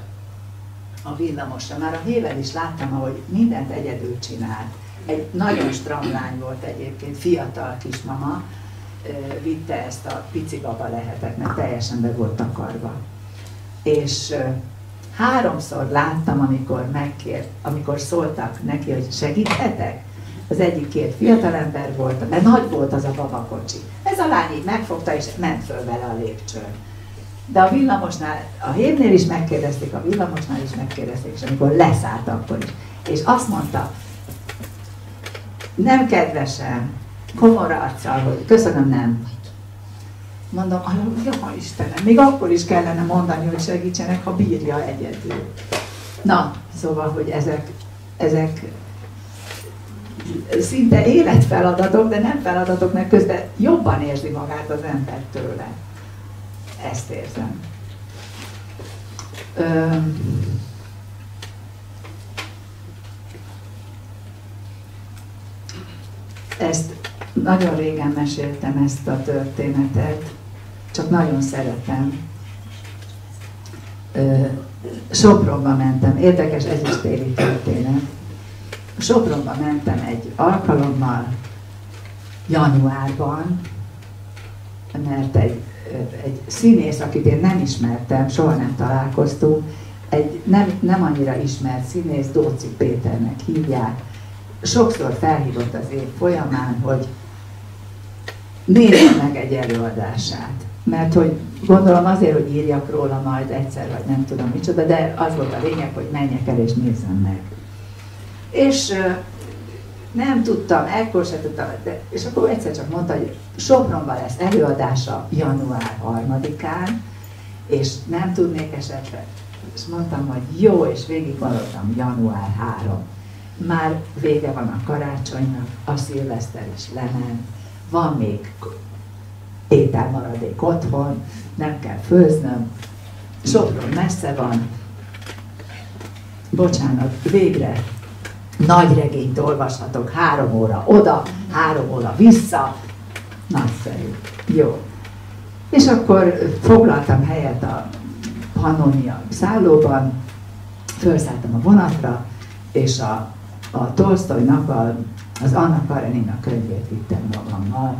a villamosra. Már a héven is láttam, ahogy mindent egyedül csinált. Egy nagyon stram lány volt egyébként, fiatal kismama, vitte ezt a pici baba lehetett, mert teljesen be volt takarva. És 3-szor láttam, amikor szóltak neki, hogy segíthetek. Az egyik 2 fiatalember volt, mert nagy volt az a babakocsi. Ez a lány így megfogta, és ment föl vele a lépcsőn. De a villamosnál, a hévnél is megkérdezték, a villamosnál is megkérdezték, és amikor leszállt akkor is. És azt mondta, nem kedvesen, komor arccal, hogy köszönöm, nem. Mondom, ja Istenem, még akkor is kellene mondani, hogy segítsenek, ha bírja egyedül. Na, szóval, hogy ezek szinte életfeladatok, de nem feladatok, mert közben jobban érzi magát az ember tőle. Ezt érzem. Ezt nagyon régen meséltem, ezt a történetet, csak nagyon szeretem. Sopronba mentem, érdekes, ez is téli történet. Sopronba mentem egy alkalommal, januárban, mert egy színész, akit én nem ismertem, soha nem találkoztunk, egy nem annyira ismert színész, Dóczy Péternek hívják, sokszor felhívott az év folyamán, hogy nézem meg egy előadását. Mert hogy gondolom azért, hogy írjak róla majd egyszer, vagy nem tudom micsoda, de az volt a lényeg, hogy menjek el és nézzem meg. És nem tudtam, ekkor sem tudtam, és akkor egyszer csak mondta, hogy Sopronban lesz előadása január 3-án, és nem tudnék esetleg. És mondtam, hogy jó, és végig gondoltam, január 3. Már vége van a karácsonynak, a szilveszter is lement, van még ételmaradék otthon, nem kell főznöm, Sopron messze van, bocsánat, végre nagy regényt olvashatok, 3 óra oda, 3 óra vissza, nagyszerű, jó. És akkor foglaltam helyet a Pannonia szállóban, felszálltam a vonatra, és a Tolsztojnak, az Anna Karenina könyvét vittem magammal.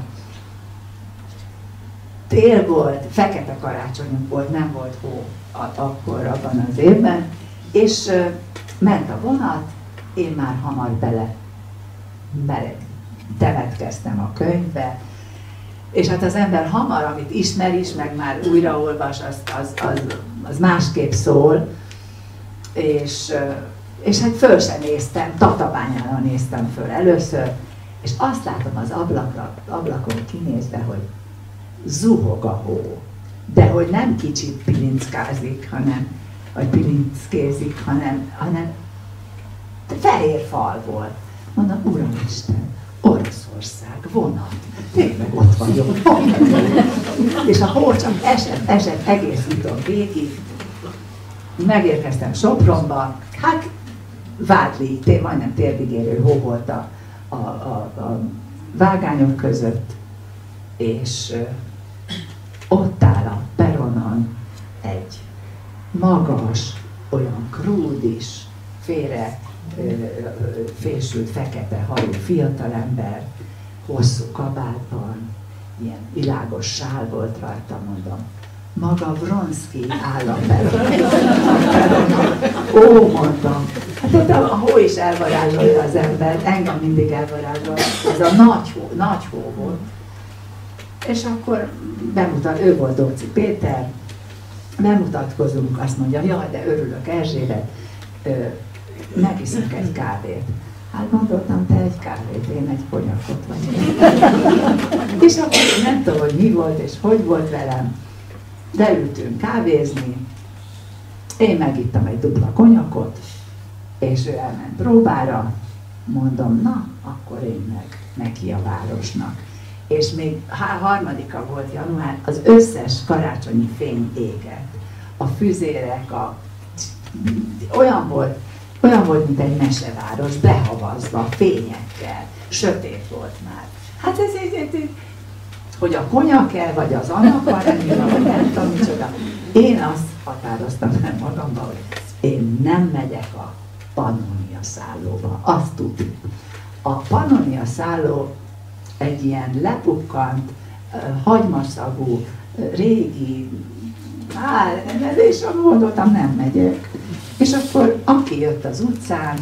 Tél volt, fekete karácsonyunk volt, nem volt hó akkor abban az évben, és ment a vonat, én már hamar bele temetkeztem a könyvbe, és hát az ember hamar, amit ismer is, meg már újraolvas, az másképp szól, és hát föl sem néztem, Tatabányára néztem föl először, és azt látom az ablakon kinézve, hogy zuhog a hó, de hogy nem kicsit pilinckázik, vagy pilinckézik, hanem fehér fal volt. Mondom, Uramisten, Oroszország, vonat, tényleg ott vagyok. És a hó csak esett egész úton végig. Megérkeztem Sopronba, hát Vádli, majdnem térdig érő hó volt a vágányok között, és ott áll a peronon egy magas, olyan krúdis, fésült fekete hajú fiatalember, hosszú kabátban, ilyen világos sál volt rajta, mondom. Maga Vronszky áll a peronon. Ó, mondtam. Hát ott a hó is elvarázsolja az embert, engem mindig elvarázsol. Ez a nagy hó volt. És akkor ő volt Dóczy Péter, bemutatkozunk, azt mondja, jaj, de örülök, Erzsébet, megiszunk egy kávét. Hát gondoltam, te egy kávét, én egy konyakot vagyok. És akkor nem tudom, hogy mi volt és hogy volt velem, de ültünk kávézni, én megittam egy dupla konyakot, és ő elment próbára, mondom, na, akkor én meg neki a városnak. És még 3-a volt január, az összes karácsonyi fény égett. A füzérek, olyan volt, mint egy meseváros, behavazva, fényekkel, sötét volt már. Hát ez hogy a konyak-e, vagy az Anna Karenina, vagy nem tudom micsoda. Én azt határoztam el magamban, hogy én nem megyek a Pannonia szállóba, azt tudjuk. A Pannonia szálló egy ilyen lepukkant, hagymaszagú, régi, és gondoltam, nem megyek. És akkor aki jött az utcán,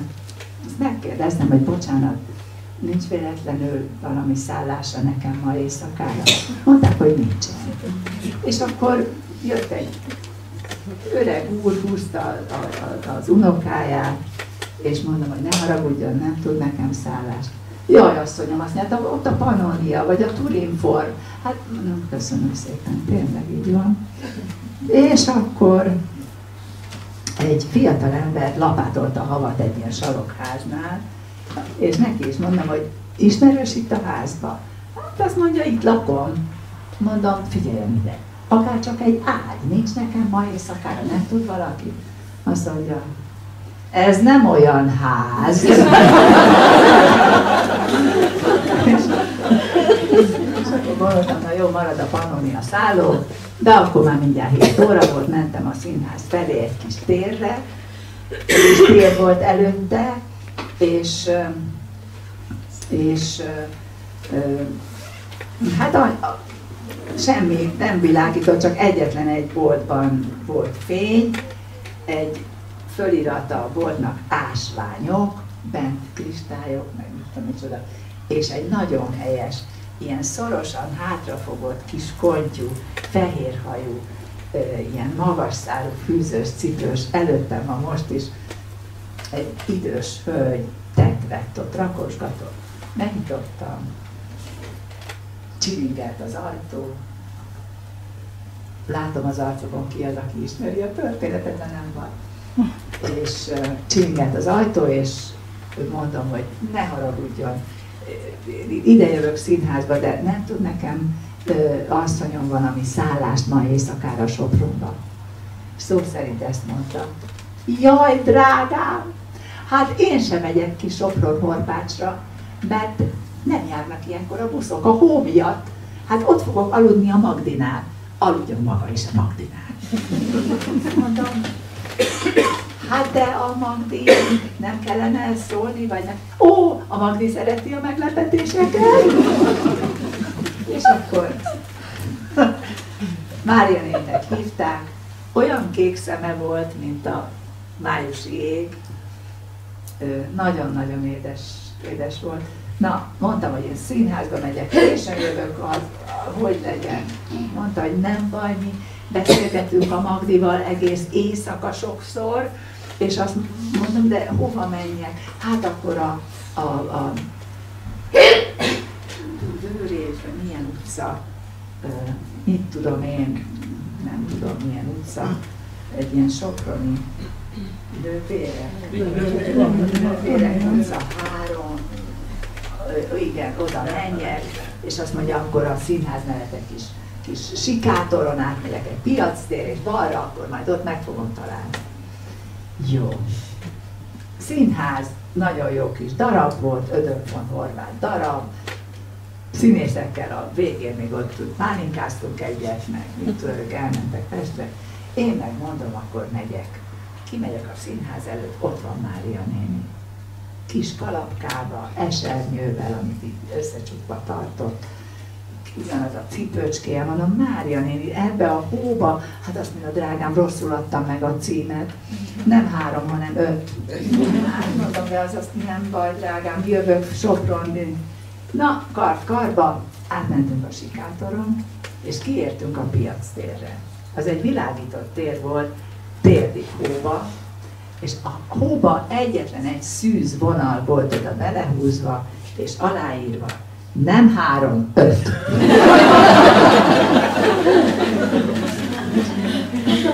azt megkérdeztem, hogy bocsánat, nincs véletlenül valami szállása nekem ma éjszakára? Mondták, hogy nincsen. És akkor jött egy öreg úr, húzta az unokáját, és mondom, hogy ne haragudjon, nem tud nekem szállást. Jaj, asszonyom, azt mondta, ott a Pannonia, vagy a Turinform. Hát mondom, köszönöm szépen, tényleg így van. És akkor egy fiatal ember lapátolta a havat egy ilyen sarokháznál, és neki is mondom, hogy ismerős itt a házba? Hát azt mondja, itt lakom. Mondom, figyeljen ide, akár csak egy ágy, nincs nekem ma éjszakára, nem tud valaki? Azt mondja, ez nem olyan ház. És akkor gondoltam, na jó, marad a Pannonia szálló, de akkor már mindjárt 7 óra volt, mentem a színház felé egy kis térre, és tér volt előtte, és hát semmi nem világított, csak egyetlen egy boltban volt fény, egy fölirata a boltnak ásványok, bent kristályok, meg mit tudom micsoda, és egy nagyon helyes ilyen szorosan hátrafogott kis kontyú, fehérhajú, ilyen magas szárú, fűzős, cipős, előttem van most is egy idős hölgy, tetvett ott, rakosgatott. Megnyitottam, csilingelt az ajtó, látom az arcokon ki az, aki ismeri a történetet, de nem van. És csilingelt az ajtó, és mondom, hogy ne haragudjon, ide jövök színházba, de nem tud nekem, asszonyom van, ami szállást ma éjszakára Sopronba. Szó szerint ezt mondta. Jaj, drágám, hát én sem megyek ki Sopron-Horpácsra, mert nem járnak ilyenkor a buszok, a hó miatt. Hát ott fogok aludni a Magdinál. Aludjon maga is a Magdinál. Mondom, hát de a Magdi nem kellene szólni, vagy nem? Ó, a Magdi szereti a meglepetéseket. És akkor Mária néninek hívták, olyan kék szeme volt, mint a májusi ég, nagyon-nagyon édes volt. Na, mondtam, hogy én színházba megyek, későn jövök, hogy legyen. Mondta, hogy nem baj, mi beszélgetünk a Magdival egész éjszaka sokszor, és azt mondom, de hova menjek? Hát akkor a Bőrész, vagy milyen utca, mit tudom én, nem tudom milyen utca, egy ilyen soproni Lővérek utca 3, igen, oda menjek, és azt mondja, akkor a színház mellett egy kis sikátoron átmegyek egy piactér, és balra, akkor majd ott meg fogom találni. Jó. Színház, nagyon jó kis darab volt, Ödön von Horváth darab, színészekkel a végén még ott pálinkáztunk egyet, meg mit tudok, elmentek Pestre. Én meg mondom, akkor megyek. Kimegyek a színház előtt, ott van Mária néni. Kis kalapkába, esernyővel, amit így összecsukva tartott. Ugyanaz a cipőcskéje, mondom, Mária néni, ebbe a hóba, hát azt mondja, drágám, rosszul adtam meg a címet. Nem 3, hanem 5. Hát mondom, de az azt nem baj, drágám, jövök Sopron. Na, karba, átmentünk a sikátoron, és kiértünk a piactérre. Az egy világított tér volt, térdig hóba, és a hóba egyetlen egy szűz vonal volt oda belehúzva, és aláírva. Nem 3, 5.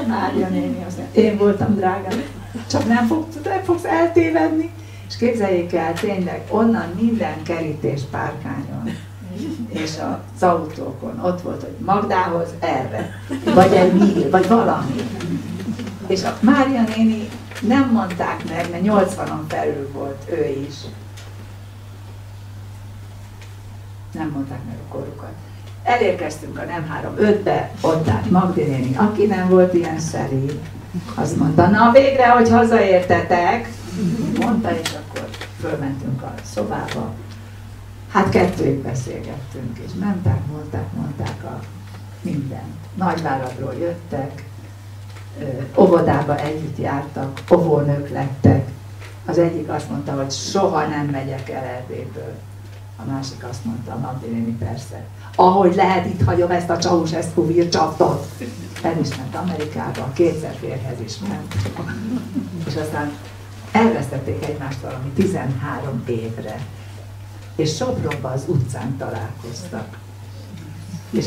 Mária néni, én voltam, drágám, csak nem fogsz eltévedni. És képzeljék el, tényleg onnan minden kerítés párkányon, és az autókon ott volt, hogy Magdához erre, vagy egy míl, vagy valami. És a Mária néni nem mondták meg, mert 80-on felül volt ő is. Nem mondták meg a korukat. Elérkeztünk a nem 3-5-be, ott állt Magdi néni, aki nem volt ilyen szerint. Azt mondta, na végre, hogy hazaértetek, mondta, és akkor fölmentünk a szobába. Hát 2 beszélgettünk, és mondták a mindent. Nagyváradról jöttek, óvodába együtt jártak, óvónők lettek. Az egyik azt mondta, hogy soha nem megyek el Erdélyből. A másik azt mondta, a Magdi néni, persze. Ahogy lehet, itt hagyom ezt a Ceausescu vircsaftot. El is ment Amerikába, 2-szer férjhez is ment. És aztán elvesztették egymást valami 13 évre. És Sopronban az utcán találkoztak. És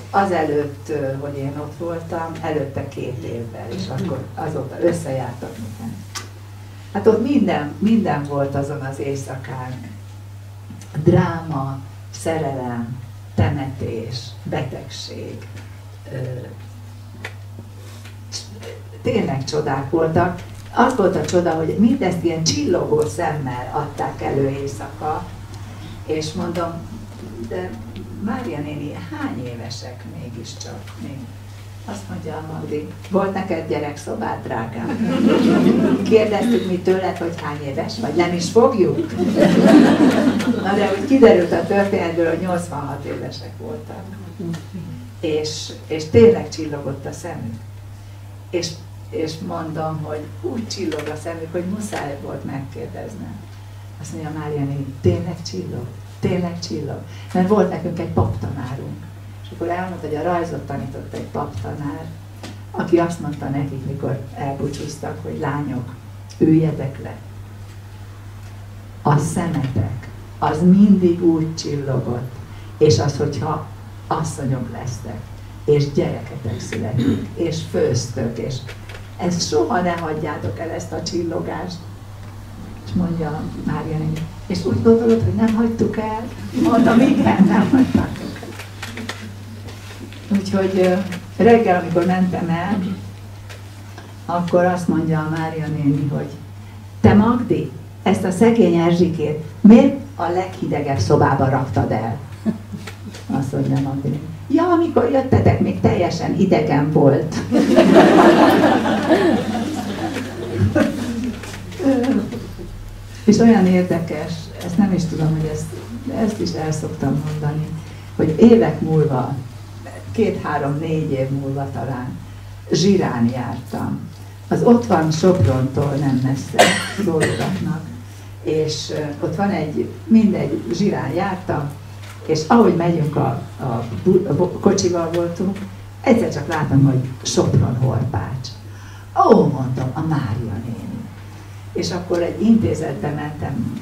azelőtt, hogy én ott voltam, előtte 2 évvel, és akkor azóta összejártak minden. Hát ott minden volt azon az éjszakán. Dráma, szerelem, temetés, betegség. Tényleg csodák voltak. Az volt a csoda, hogy mindezt ilyen csillogó szemmel adták elő éjszaka, és mondom, de Mária néni, hány évesek mégiscsak még? Azt mondja a Magdi, volt neked gyerekszobád, drágám? Kérdeztük mi tőled, hogy hány éves vagy, nem is fogjuk? Na de úgy kiderült a történetből, hogy 86 évesek voltak. És tényleg csillogott a szemük. És mondom, hogy úgy csillog a szemük, hogy muszáj volt megkérdeznem. Azt mondja, Mária néni, tényleg csillog? Tényleg csillog. Mert volt nekünk egy paptanárunk, és akkor elmondta, hogy a rajzot tanított egy paptanár, aki azt mondta nekik, mikor elbúcsúztak, hogy lányok, üljetek le. A szemetek, az mindig úgy csillogott, és az, hogyha asszonyok lesztek, és gyereketek születik, és főztök, és ezt soha ne hagyjátok el, ezt a csillogást. És mondja Mária néni, és úgy gondolod, hogy nem hagytuk el? Mondtam, igen, nem hagytátok el. Úgyhogy reggel, amikor mentem el, akkor azt mondja a Mária néni, hogy te Magdi, ezt a szegény Erzsikét miért a leghidegebb szobába raktad el? Azt mondja Magdi néni. Ja, amikor jöttetek, még teljesen idegen volt. És olyan érdekes, ezt nem is tudom, hogy ezt is el szoktam mondani, hogy évek múlva, 2-3-4 év múlva talán Zsirán jártam. Az ott van Soprontól nem messze, Rólugatnak, és ott van mindegy, Zsirán jártam, és ahogy megyünk a kocsival voltunk, egyszer csak látom, hogy Sopron-Horpács. Ó, mondtam, a Mária néni. És akkor egy intézetbe mentem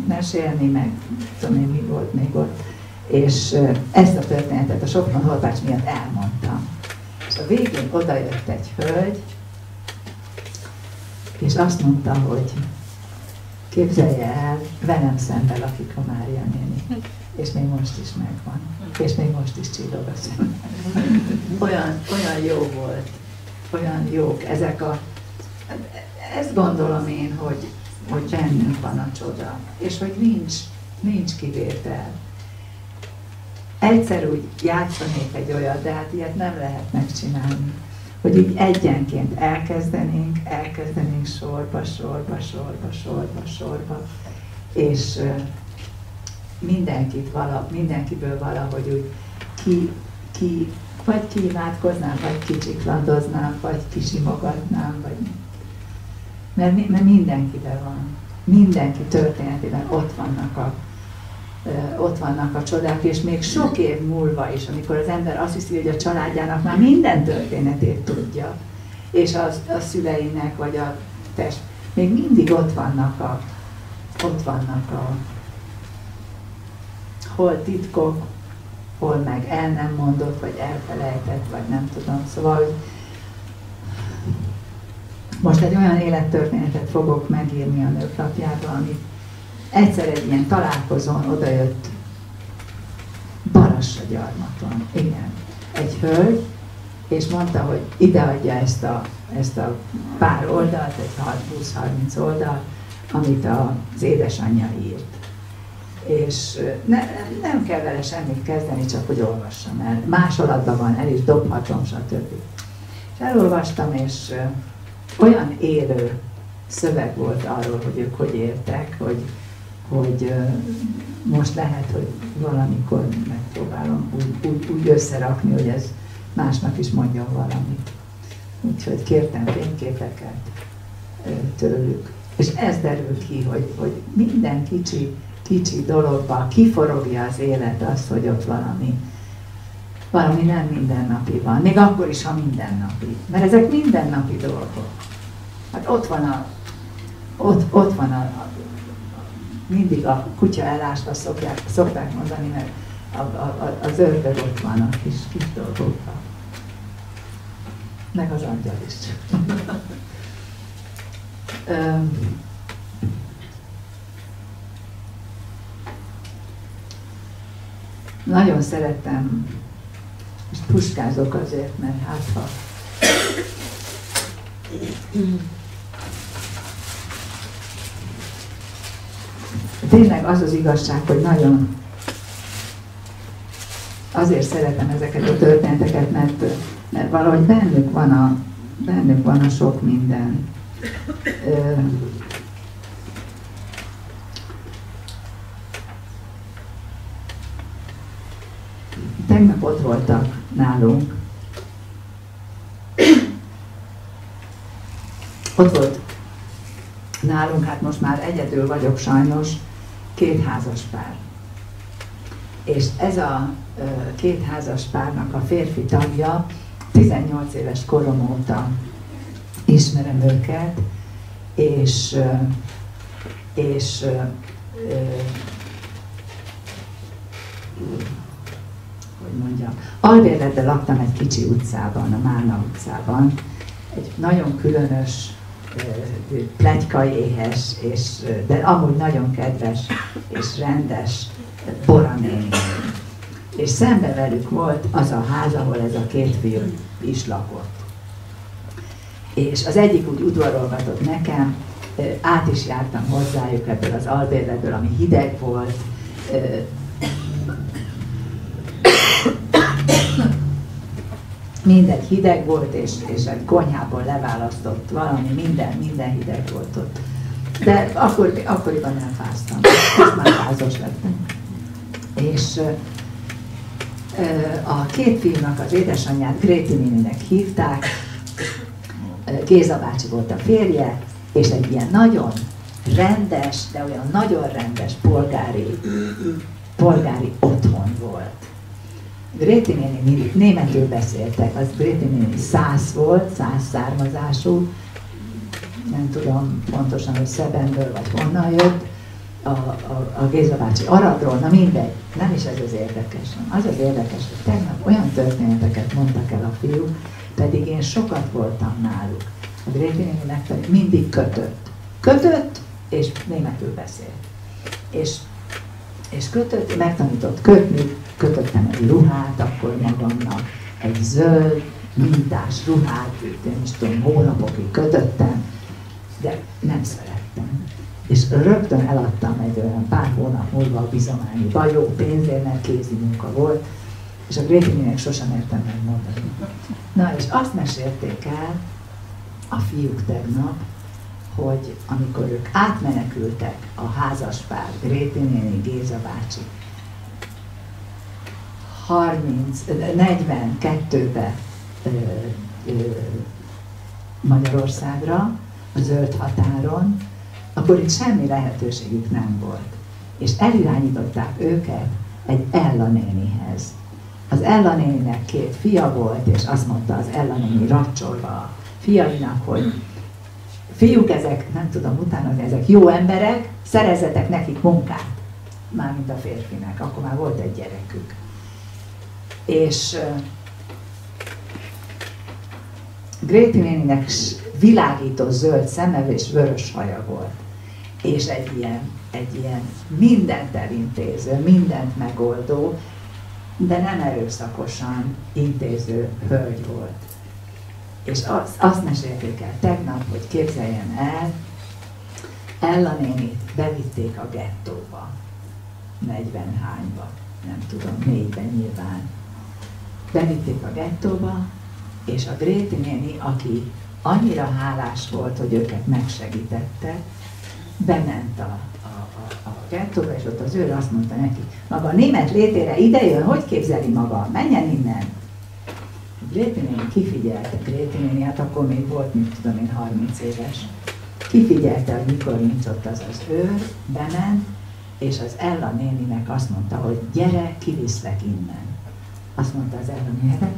mesélni, meg tudom én, mi volt még ott, és ezt a történetet a Sopron-Horpács miatt elmondtam. És a végén odajött egy hölgy, és azt mondta, hogy képzelje el, velem szemben lakik a Mária néni. És még most is megvan. És még most is csillog a szemben. Olyan jó volt. Olyan jók ezek a... Ezt gondolom én, hogy bennünk van a csoda. És hogy nincs kivétel. Egyszer úgy játszanék egy olyat, de hát ilyet nem lehet megcsinálni. Hogy így egyenként elkezdenénk sorba, és mindenkiből valahogy úgy vagy kiimádkoznám, vagy kicsiklandoznám, vagy kisimogatnám, vagy... Mert mindenkiben van. Mindenki történetében ott vannak a csodák, és még sok év múlva is, amikor az ember azt hiszi, hogy a családjának már minden történetét tudja, és a szüleinek, vagy a test, még mindig ott vannak hol titkok, hol meg el nem mondott, vagy elfelejtett, vagy nem tudom. Szóval most egy olyan élettörténetet fogok megírni a Nők Lapjában, amit egyszer egy ilyen találkozón odajött Barassa-gyarmaton, igen, egy hölgy, és mondta, hogy ideadja ezt a pár oldalt, egy 20-30 oldalt, amit az édesanyja írt. És nem kell vele semmit kezdeni, csak hogy olvassam el. Másolatban van, el is dobhatom, stb. És elolvastam, és olyan élő szöveg volt arról, hogy ők hogy éltek, hogy most lehet, hogy valamikor megpróbálom úgy összerakni, hogy ez másnak is mondjon valamit. Úgyhogy kértem fényképeket tőlük. És ez derül ki, hogy minden kicsi dologban kiforogja az élet azt, hogy ott valami nem mindennapi van. Még akkor is, ha mindennapi. Mert ezek mindennapi dolgok. Hát ott van mindig a kutya elásva szokták mondani, mert az ördög ott van a kis dolgokban. Meg az angyal is. Nagyon szeretem, és puskázok azért, mert hát ha tényleg az az igazság, hogy nagyon azért szeretem ezeket a történeteket, mert valahogy bennük van a sok minden. Tegnap ott voltak nálunk. Ott volt nálunk, hát most már egyedül vagyok sajnos, 2 házas pár. És ez a két házas párnak a férfi tagja, 18 éves korom óta ismerem őket, és hogy mondjam, albérletben laktam egy kicsi utcában, a Málna utcában, egy nagyon különös, pletykai éhes, de amúgy nagyon kedves és rendes Bora néni. És szembe velük volt az a ház, ahol ez a két fiú is lakott. És az egyik úgy udvarolgatott nekem, át is jártam hozzájuk ebből az albérletből, ami hideg volt. Minden hideg volt, és egy konyhából leválasztott valami, minden hideg volt ott. De akkoriban nem fáztam, most már házas lettem. És a két fiúnak az édesanyját Gréti néninek hívták, Géza bácsi volt a férje, és egy ilyen nagyon rendes, de olyan nagyon rendes polgári otthon volt. Gréti néni németül beszéltek, az Gréti néni szász volt, szász származású, nem tudom pontosan, hogy Szebenből vagy honnan jött, a Géza bácsi Aradról, na mindegy, nem is ez az érdekes. Az az érdekes, hogy tegnap olyan történeteket mondtak el a fiúk, pedig én sokat voltam náluk. A Gréti néninek pedig mindig kötött, és németül beszélt. És kötött, megtanított kötni, kötöttem egy ruhát akkor magamnak, egy zöld, mintás ruhát, én is tudom, hónapokig kötöttem, de nem szerettem. És rögtön eladtam egy olyan pár hónap múlva a bizományba, jó pénzért, mert kézi munka volt, és a Gréti néninek sosem értem megmondani. Na, és azt mesélték el a fiúk tegnap, hogy amikor ők átmenekültek a házaspár, Gréti néni, Géza bácsi, 42-be Magyarországra, a zöld határon, akkor itt semmi lehetőségük nem volt. És elirányították őket egy Ella nénihez. Az Ella néninek 2 fia volt, és azt mondta az Ella néni racsolva a fiainak, hogy fiúk, ezek, nem tudom utána, ezek jó emberek, szerezzetek nekik munkát. Mármint a férfinek, akkor már volt egy gyerekük. És Gréti néninek világító zöld szeme és vörös haja volt. És egy ilyen mindent elintéző, mindent megoldó, de nem erőszakosan intéző hölgy volt. És azt mesélték el tegnap, hogy képzeljen el, Ella nénit bevitték a gettóba, 40-hányba, nem tudom, 4-ben nyilván. Bevitték a gettóba, és a Gréti néni, aki annyira hálás volt, hogy őket megsegítette, bement a gettóba, és ott az őr azt mondta neki, maga a német létére idejön, hogy képzeli maga, menjen innen. Gréti néni kifigyelte, Gréti néni, hát akkor még volt, mint tudom én, 30 éves. Kifigyelte, hogy mikor nincs ott az őr, bement, és az Ella néninek azt mondta, hogy gyere, kiviszlek innen. Azt mondta az Ella néni, hát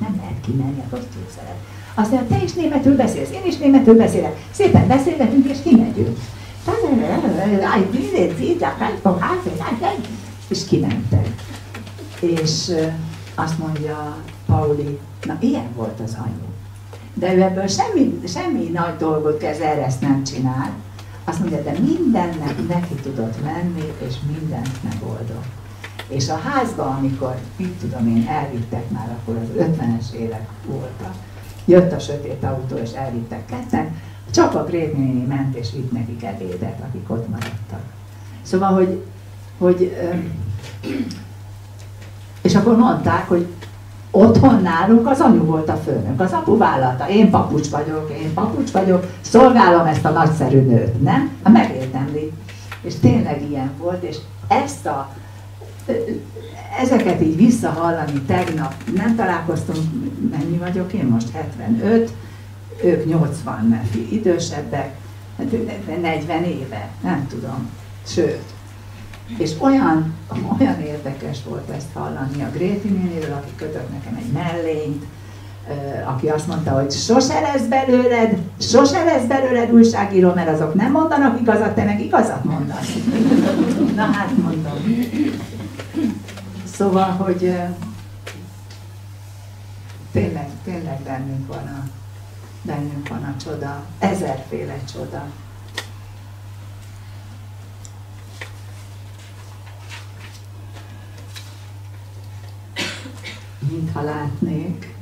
nem lehet kimenni, hát hogy képzeled. Azt mondja, te is németül beszélsz, én is németül beszélek, szépen beszélgetünk és kimegyünk. És kimentek. És azt mondja Pauli, na ilyen volt az anyu. De ő ebből semmi nagy dolgot erre ezt nem csinál. Azt mondja, de mindennek neki tudott menni, és mindent megoldott. És a házba, amikor, mit tudom én, elvittek már, akkor az 50-es évek voltak. Jött a sötét autó, és elvittek ketten, csak a Gréti néni ment, és vitt nekik ebédet, akik ott maradtak. Szóval, és akkor mondták, hogy otthon nálunk az anyu volt a főnök, az apu vállalta, én papucs vagyok, szolgálom ezt a nagyszerű nőt, nem? Hát megérdemli. És tényleg ilyen volt, és ezeket így visszahallani tegnap, nem találkoztunk, mennyi vagyok én most, 75, ők 80, mert idősebbek, 40 éve, nem tudom, sőt. És olyan érdekes volt ezt hallani a Gréti néniről, aki kötött nekem egy mellényt, aki azt mondta, hogy sose lesz belőled újságíró, mert azok nem mondanak igazat, te meg igazat mondasz. Na hát mondom. Szóval, hogy tényleg bennünk van a csoda, ezerféle csoda. Mintha látnék,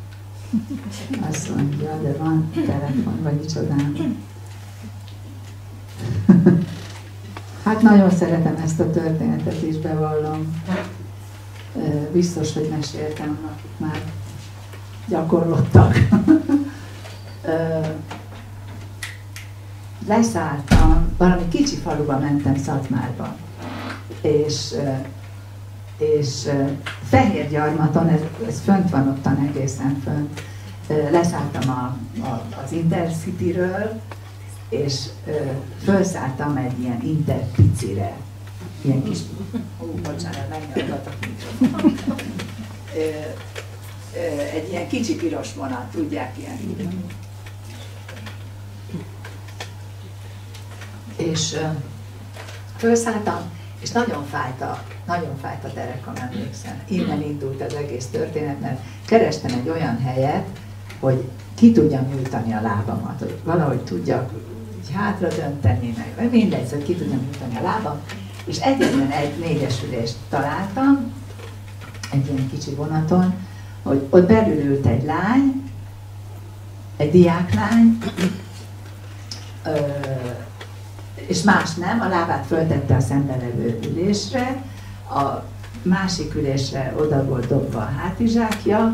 azt mondja, de van telefon, vagy micsodán. Hát nagyon szeretem ezt a történetet is, bevallom. Biztos, hogy meséltem, már gyakorlottak. Leszálltam, valami kicsi faluba mentem Szatmárba, és Fehérgyarmaton, ez fönt van ottan, egészen fönt, leszálltam az Intercityről, és felszálltam egy ilyen Interpicire, ilyen kis, bocsánat, megnyalgatok egy ilyen kicsi piros vonat, tudják, ilyen. És felszálltam, és nagyon fájt a derekam, emlékszem. Innen indult az egész történet, mert kerestem egy olyan helyet, hogy ki tudjam nyújtani a lábamat, hogy valahogy tudjak hátra dönteni, meg mindegy, hogy ki tudjam nyújtani a lábam. És egyetlen egy négyesülést találtam, egy ilyen kicsi vonaton, hogy ott belül ült egy lány, egy diáklány, és más nem, a lábát föltette a szemben ülésre, a másik ülésre oda volt dobva a hátizsákja,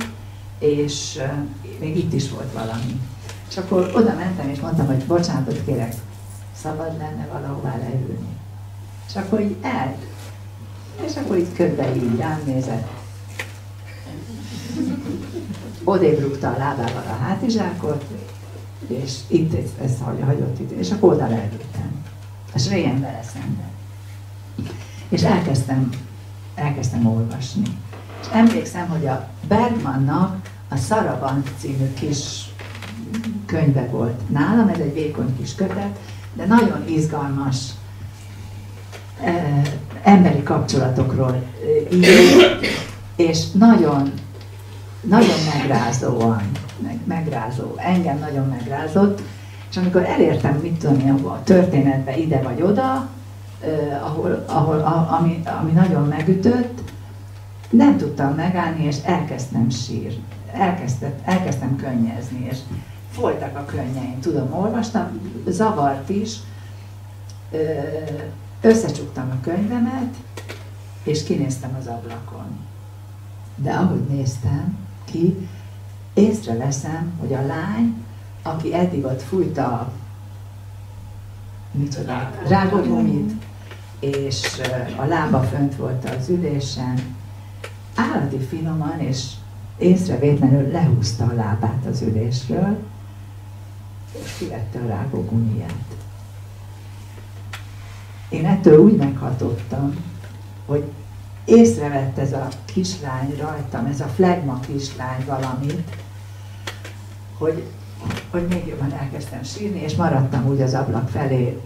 és még itt is volt valami. És akkor oda mentem, és mondtam, hogy bocsánatot kérek, szabad lenne valahová leülni. És akkor így és akkor így körbe így rám nézett. Odébb rúgta a lábával a hátizsákot, és itt ezt hagyott itt, és akkor oda leültem. És rélyen vele szemben. És elkezdtem olvasni. És emlékszem, hogy a Bergmannak a Szaraband című kis könyve volt nálam, ez egy vékony kis kötet, de nagyon izgalmas emberi kapcsolatokról ír, és nagyon megrázó, engem nagyon megrázott, és amikor elértem, mit tudom én, a történetbe ide vagy oda, ami nagyon megütött, nem tudtam megállni, és elkezdtem sírni. Elkezdtem könnyezni, és folytak a könnyeim. Tudom, olvastam, zavart is, összecsuktam a könyvemet, és kinéztem az ablakon. De ahogy néztem ki, észreveszem, hogy a lány, aki eddig ott fújta rágógumit, és a lába fönt volt az ülésen, állati finoman és észrevétlenül lehúzta a lábát az ülésről, és kivette a rágógumiját. Én ettől úgy meghatottam, hogy észrevett ez a kislány rajtam, ez a flegma kislány valamit, hogy még jobban elkezdtem sírni, és maradtam úgy az ablak felé,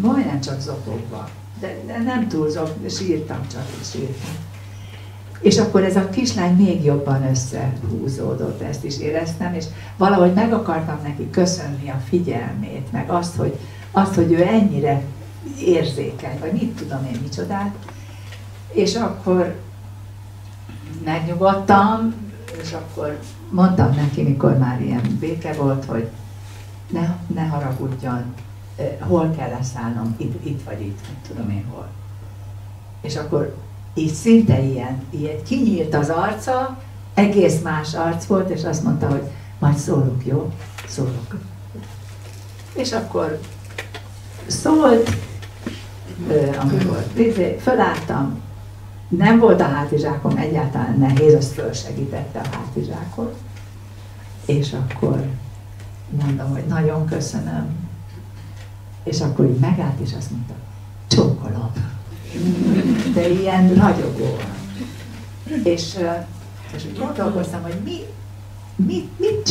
majdnem csak zokogva, de nem túl sírtam, csak sírtam. És akkor ez a kislány még jobban összehúzódott, ezt is éreztem, és valahogy meg akartam neki köszönni a figyelmét, meg azt, hogy ő ennyire érzékeny, vagy mit tudom én micsodát. És akkor megnyugodtam, és akkor mondtam neki, mikor már ilyen béke volt, hogy ne haragudjon, hol kell leszállnom, itt vagy itt, tudom én hol. És akkor így szinte ilyen kinyílt az arca, egész más arc volt, és azt mondta, hogy majd szólok, jó? Szólok. És akkor szólt, amikor fölálltam, nem volt a hátizsákom egyáltalán nehéz, azt fölsegítette a hátizsákot, és akkor mondom, hogy nagyon köszönöm, és akkor így megállt, és azt mondta, csókolom. de ilyen ragyogó. És gondolkoztam, hogy mit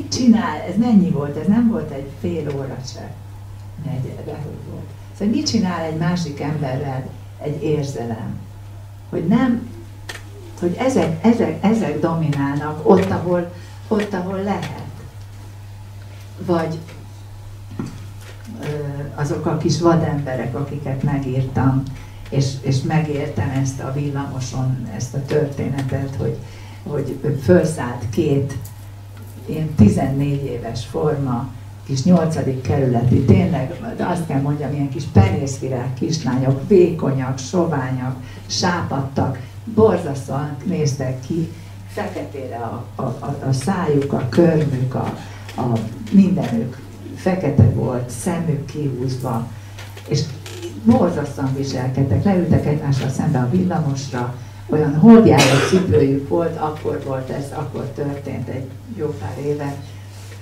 csinál, ez mennyi volt, ez nem volt egy fél óra se, de hogy volt. Szóval mit csinál egy másik emberrel egy érzelem, hogy nem, hogy ezek dominálnak ott, ahol lehet. Vagy azok a kis vademberek, akiket megírtam, és megértem ezt a villamoson, ezt a történetet, hogy felszállt két ilyen 14 éves forma, kis 8. kerületi, tényleg, de azt kell mondjam, ilyen kis penészvirág kislányok, vékonyak, soványak, sápadtak, borzasztóan néztek ki, feketére a szájuk, a körmük, a mindenük fekete volt, szemük kihúzva, és borzasztóan viselkedtek, leültek egymással szembe a villamosra, olyan holdjáró cipőjük volt, akkor történt egy jó pár éve,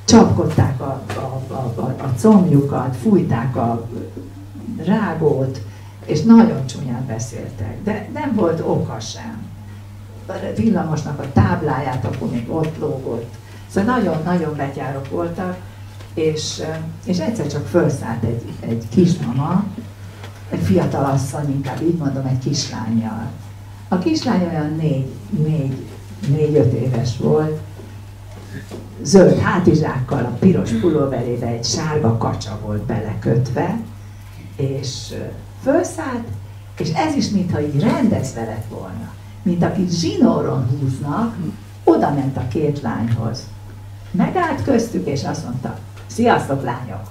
csapkodták a combjukat, fújták a rágót, és nagyon csúnyán beszéltek, de nem volt oka sem. A villamosnak a tábláját akkor még ott lógott. Szóval nagyon-nagyon betyárok voltak, és egyszer csak felszállt egy kismama, egy fiatal asszony, inkább így mondom, egy kislánnyal. A kislány olyan 4-5 éves volt, zöld hátizsákkal, a piros pulóverébe egy sárga kacsa volt belekötve, és felszállt, és ez is mintha így rendezve lett volna. Mint akit zsinóron húznak, oda ment a két lányhoz. Megállt köztük, és azt mondta, sziasztok lányok!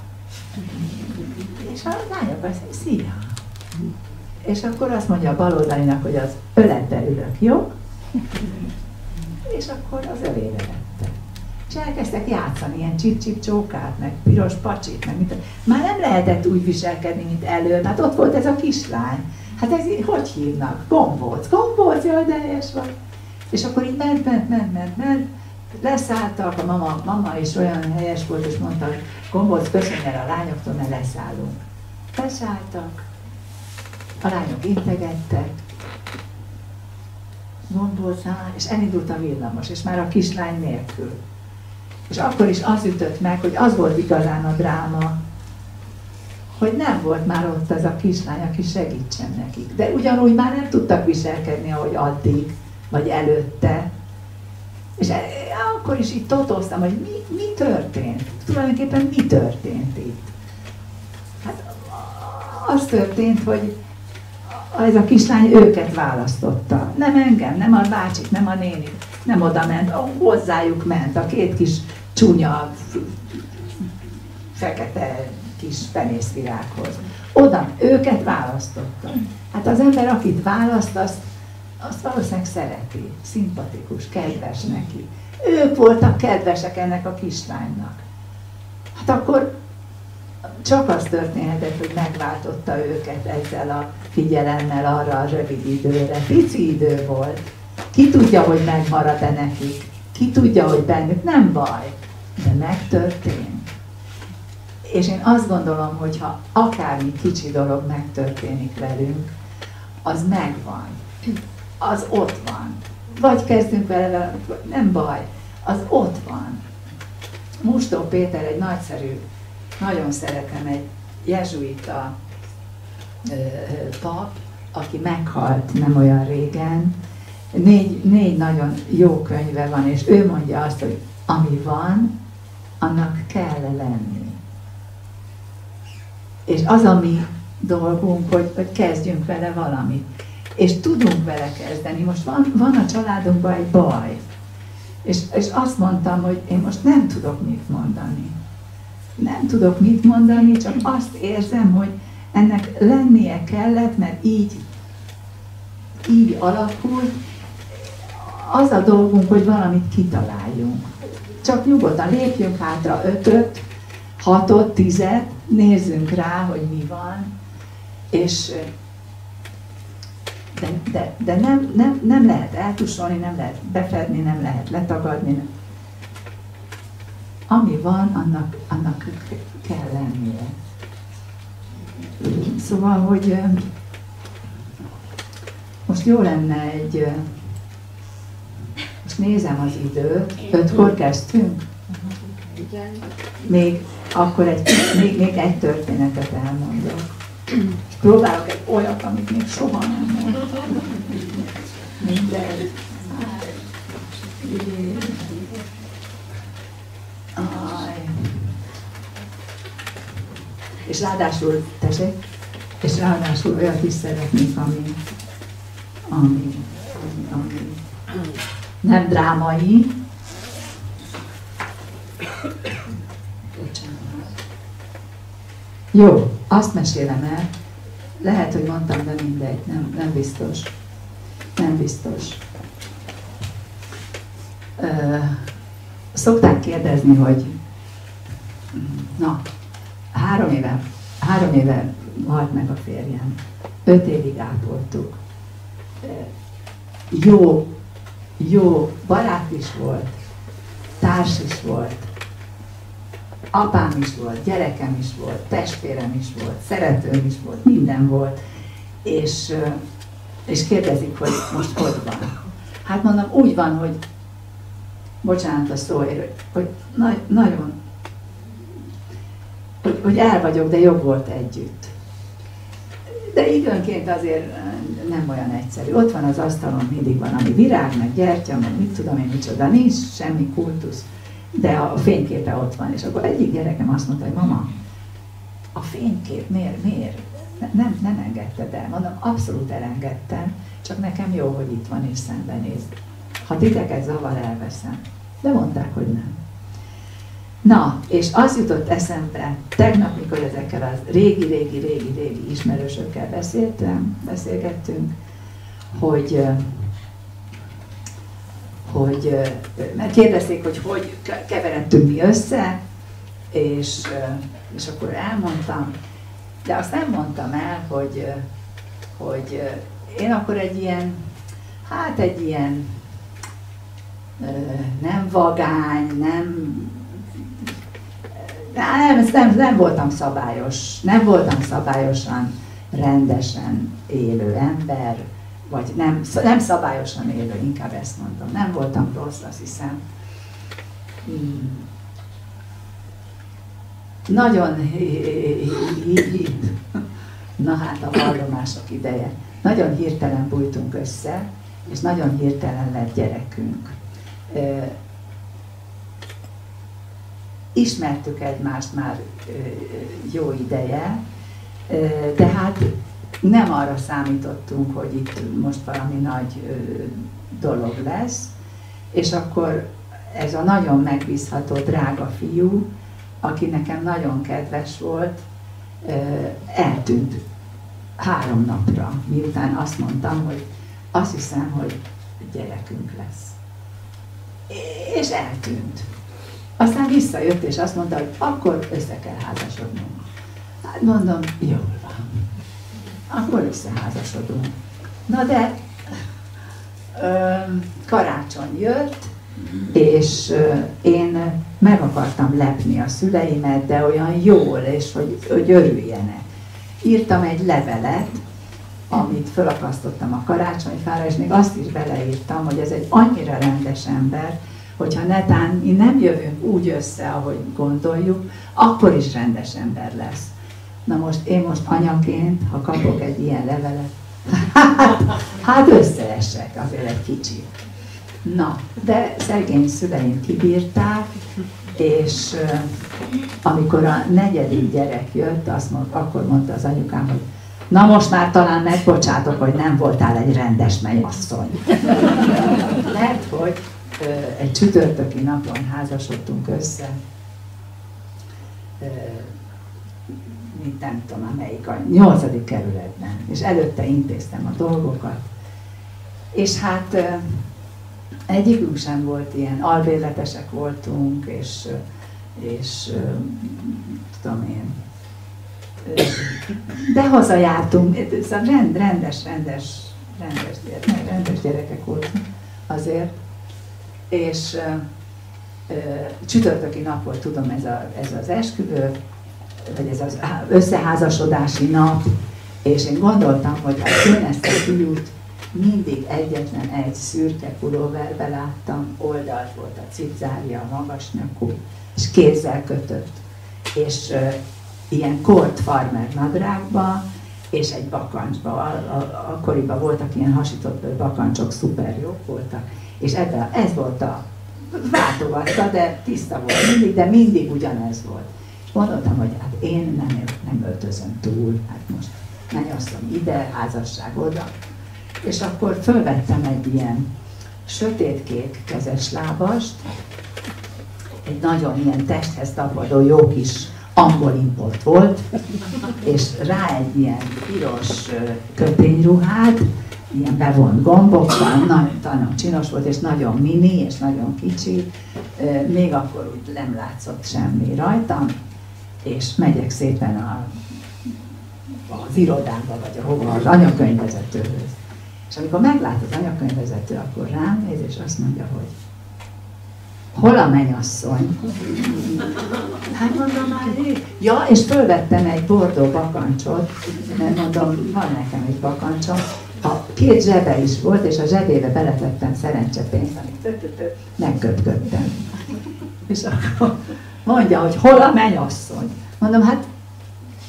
És a lányok azt mondja, szia! És akkor azt mondja a baloldalinak, hogy az öletbe ülök, jó? És akkor az ölébe vette. És elkezdtek játszani ilyen csip-csip csókát, meg piros pacsit, meg mit. Már nem lehetett úgy viselkedni, mint előbb, hát ott volt ez a kislány. Hát ez így, hogy hívnak? Gombóc, jaj, de helyes vagy. És akkor így ment, leszálltak, a mama is olyan helyes volt, és mondta, hogy Gombóc, köszönj el a lányoktól, mert leszállunk. Leszálltak, a lányok integettek, Gombóc, és elindult a villamos, és már a kislány nélkül. És akkor is az ütött meg, hogy az volt igazán a dráma, hogy nem volt már ott az a kislány, aki segítsen nekik. De ugyanúgy már nem tudtak viselkedni, ahogy addig, vagy előtte. És akkor is így totóztam, hogy mi történt? Tulajdonképpen mi történt itt? Hát az történt, hogy ez a kislány őket választotta. Nem engem, nem a bácsit, nem a nénit, nem oda ment, hozzájuk ment, a két kis csúnya, fekete kis penészvirághoz. Oda, őket választotta. Hát az ember, akit választ, azt valószínűleg szereti, szimpatikus, kedves neki. Ők voltak kedvesek ennek a kislánynak. Hát akkor csak az történhetett, hogy megváltotta őket ezzel a figyelemmel arra a rövid időre. Pici idő volt. Ki tudja, hogy megmarad-e nekik? Ki tudja, hogy bennük? Nem baj, de megtörtént. És én azt gondolom, hogy ha akármi kicsi dolog megtörténik velünk, az megvan. Az ott van. Vagy kezdünk vele, nem baj, az ott van. Mustó Péter egy nagyszerű, nagyon szeretem, egy jezsuita pap, aki meghalt nem olyan régen. 4 nagyon jó könyve van, és ő mondja azt, hogy ami van, annak kell lenni. És az a mi dolgunk, hogy kezdjünk vele valamit. És tudunk vele kezdeni. Most van a családunkban egy baj. És azt mondtam, hogy én most nem tudok mit mondani. Nem tudok mit mondani, csak azt érzem, hogy ennek lennie kellett, mert így alakult. Az a dolgunk, hogy valamit kitaláljunk. Csak nyugodtan lépjünk hátra 5-öt, 6-ot, 10-et, nézzünk rá, hogy mi van, és de nem lehet eltusolni, nem lehet befedni, nem lehet letagadni. Ami van, annak kell lennie. Szóval, hogy most jó lenne egy, most nézem az időt, 5-kor kezdtünk? Igen. Még akkor még egy történetet elmondok. Próbálok egy olyat, amit még soha nem mondtam. Mindegy. És ráadásul, tessék, és ráadásul olyat is szeretnék, ami nem drámai. Jó, azt mesélem el. Lehet, hogy mondtam, de mindegy, nem biztos. Nem biztos. Szokták kérdezni, hogy na, 3 éve halt meg a férjem. 5 évig ápoltuk. Jó barát is volt, társ is volt, apám is volt, gyerekem is volt, testvérem is volt, szeretőm is volt, minden volt. És kérdezik, hogy most hogy van. Hát mondom, úgy van, hogy bocsánat a szóért, hogy nagyon, hogy el vagyok, de jobb volt együtt. De időnként azért nem olyan egyszerű. Ott van az asztalon, mindig van, ami virág, meg gyertya, meg mit tudom én micsoda, nincs semmi kultusz, de a fényképe ott van. És akkor egyik gyerekem azt mondta, hogy mama, a fénykép miért? Nem engedted el. Mondom, abszolút elengedtem, csak nekem jó, hogy itt van és szembenéz. Ha titeket zavar, elveszem. De mondták, hogy nem. Na, és az jutott eszembe, tegnap, mikor ezekkel az régi ismerősökkel beszélgettünk, hogy mert kérdezték, hogy keveredtünk mi össze, és akkor elmondtam, de azt nem mondtam el, hogy én akkor egy ilyen nem vagány, nem voltam szabályos, nem voltam szabályosan, rendesen élő ember, vagy nem szabályosan élő, inkább ezt mondom. Nem voltam rossz, azt hiszem. Nagyon na hát a vallomások ideje. Nagyon hirtelen bújtunk össze, és nagyon hirtelen lett gyerekünk. Ismertük egymást már jó ideje, de hát nem arra számítottunk, hogy itt most valami nagy dolog lesz, és akkor ez a nagyon megbízható, drága fiú, aki nekem nagyon kedves volt, eltűnt 3 napra, miután azt mondtam, hogy azt hiszem, hogy gyerekünk lesz. És eltűnt. Aztán visszajött, és azt mondta, hogy akkor össze kell házasodnunk. Hát mondom, jól van. Akkor összeházasodunk. Na de karácsony jött, és én meg akartam lepni a szüleimet, de olyan jól, és hogy örüljenek. Írtam egy levelet, amit felakasztottam a karácsonyfára, és még azt is beleírtam, hogy ez egy annyira rendes ember, hogyha netán mi nem jövünk úgy össze, ahogy gondoljuk, akkor is rendes ember lesz. Na most én anyaként, ha kapok egy ilyen levelet, hát összeesek azért egy kicsit. Na, de szegény szüleim kibírták, és amikor a 4. gyerek jött, akkor mondta az anyukám, hogy na most már talán megbocsátok, hogy nem voltál egy rendes mennyasszony. Mert hogy egy csütörtöki napon házasodtunk össze, mint nem tudom már melyik, a 8. kerületben, és előtte intéztem a dolgokat. És hát egyikünk sem volt ilyen, albérletesek voltunk, és tudom én, de hazajártunk, szóval rendes gyerekek voltunk azért, és csütörtöki nap volt, tudom, ez az esküvő, vagy ez az összeházasodási nap, és én gondoltam, hogy hát én ezt a fiút mindig egyetlen egy szürke pulóverbe láttam, oldalt volt a cipzárja, magas nyakú, és kézzel kötött, és ilyen kort farmer nadrágba, és egy bakancsba. Akkoriban voltak ilyen hasított bakancsok, szuper jók voltak, és ez volt a váltogatta, de tiszta volt mindig, de mindig ugyanez volt. És gondoltam, hogy hát én nem öltözöm túl, hát most mennyasszony ide, házasság oda. És akkor fölvettem egy ilyen sötétkék kezes lábast, egy nagyon ilyen testhez tapadó jó kis angol import volt, és rá egy ilyen piros kötényruhát, ilyen bevont gombokkal, nagyon csinos volt, és nagyon mini, és nagyon kicsi, még akkor úgy nem látszott semmi rajtam, és megyek szépen az irodába, vagy ahova, az anyakönyvvezetőhöz. És amikor meglát az anyakönyvvezető, akkor rám néz, és azt mondja, hogy hol a mennyasszony? Hát mondom már, ja, és fölvettem egy bordó bakancsot, mert mondom, van nekem egy bakancsom. A két zsebe is volt, és a zsebébe beletettem szerencsepénzt, amit megköpködtem. És akkor mondja, hogy hol a mennyasszony? Mondom, hát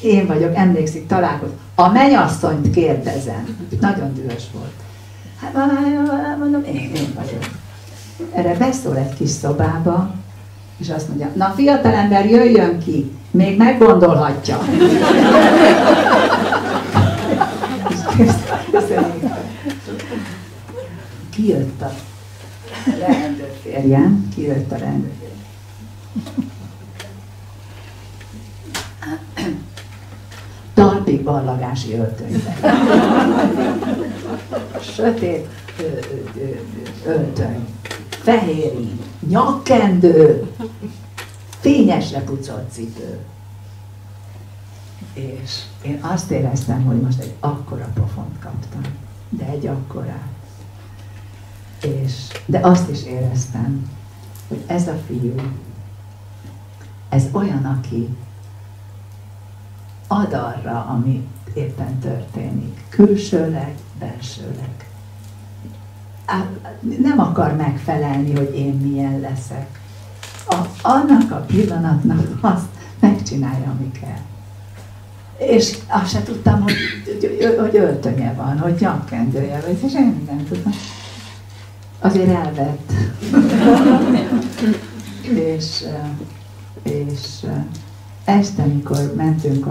én vagyok, emlékszik, találkozom. A mennyasszonyt kérdezem. Nagyon dühös volt. Hát mondom, én vagyok. Erre beszól egy kis szobába, és azt mondja, na fiatalember, jöjjön ki, még meggondolhatja. Kijött a rendőrférjem, talpig ballagási öltönyben. Sötét öltöny, fehéri, nyakkendő, fényesre pucolt cipő. És én azt éreztem, hogy most egy akkora pofont kaptam, de egy akkorát. De azt is éreztem, hogy ez a fiú, ez olyan, aki ad arra, ami éppen történik, külsőleg, belsőleg. Nem akar megfelelni, hogy én milyen leszek. Annak a pillanatnak azt megcsinálja, ami kell. És azt se tudtam, hogy öltönye van, hogy nyakkendője van, és én nem tudtam. Azért elvett. és este, mikor mentünk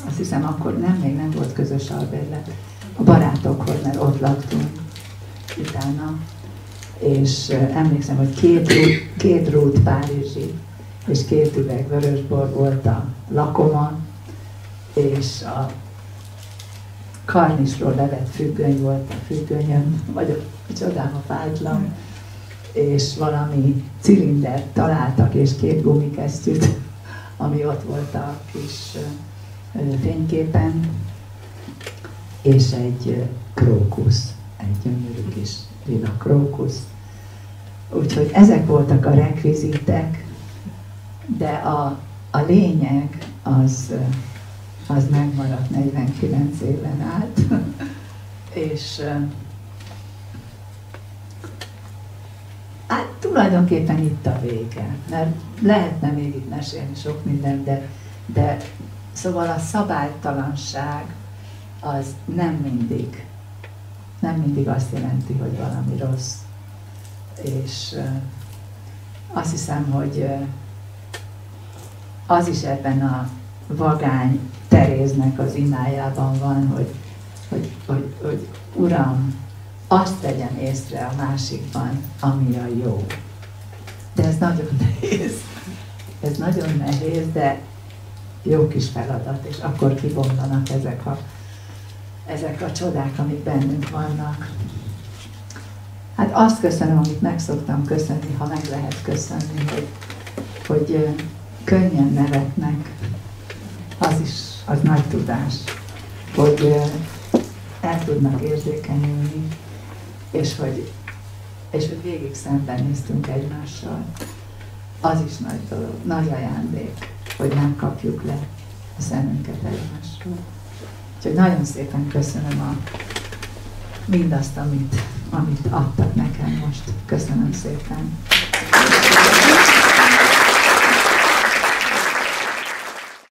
azt hiszem, akkor még nem volt közös albérlet, a barátokhoz, mert ott laktunk utána, és emlékszem, hogy két rút párizsi, és 2 üveg vörösbor volt a lakomon, és a karnisról levett függöny volt a függönyön, vagy a csodába fájtlan, és valami cilindert találtak, és 2 gumikesztyűt, ami ott volt a kis fényképen, és egy krókusz, egy gyönyörű kis lila krókusz. Úgyhogy ezek voltak a rekvizitek, de a lényeg az megmaradt 49 éven át, és hát tulajdonképpen itt a vége, mert lehetne még itt mesélni sok minden, de szóval a szabálytalanság az nem mindig azt jelenti, hogy valami rossz. És azt hiszem, hogy az is ebben a vagány Teréznek az imájában van, hogy Uram, azt vegyem észre a másikban, ami a jó. De ez nagyon nehéz. Ez nagyon nehéz, de jó kis feladat, és akkor kibomlanak ezek a csodák, amik bennünk vannak. Hát azt köszönöm, amit meg szoktam köszönni, ha meg lehet köszönni, hogy könnyen nevetnek. Az nagy tudás, hogy el tudnak érzékenyülni, és hogy végig szembenéztünk egymással. Az is nagy dolog, nagy ajándék, hogy nem kapjuk le a szemünket egymásról. Úgyhogy nagyon szépen köszönöm a mindazt, amit adtak nekem most. Köszönöm szépen.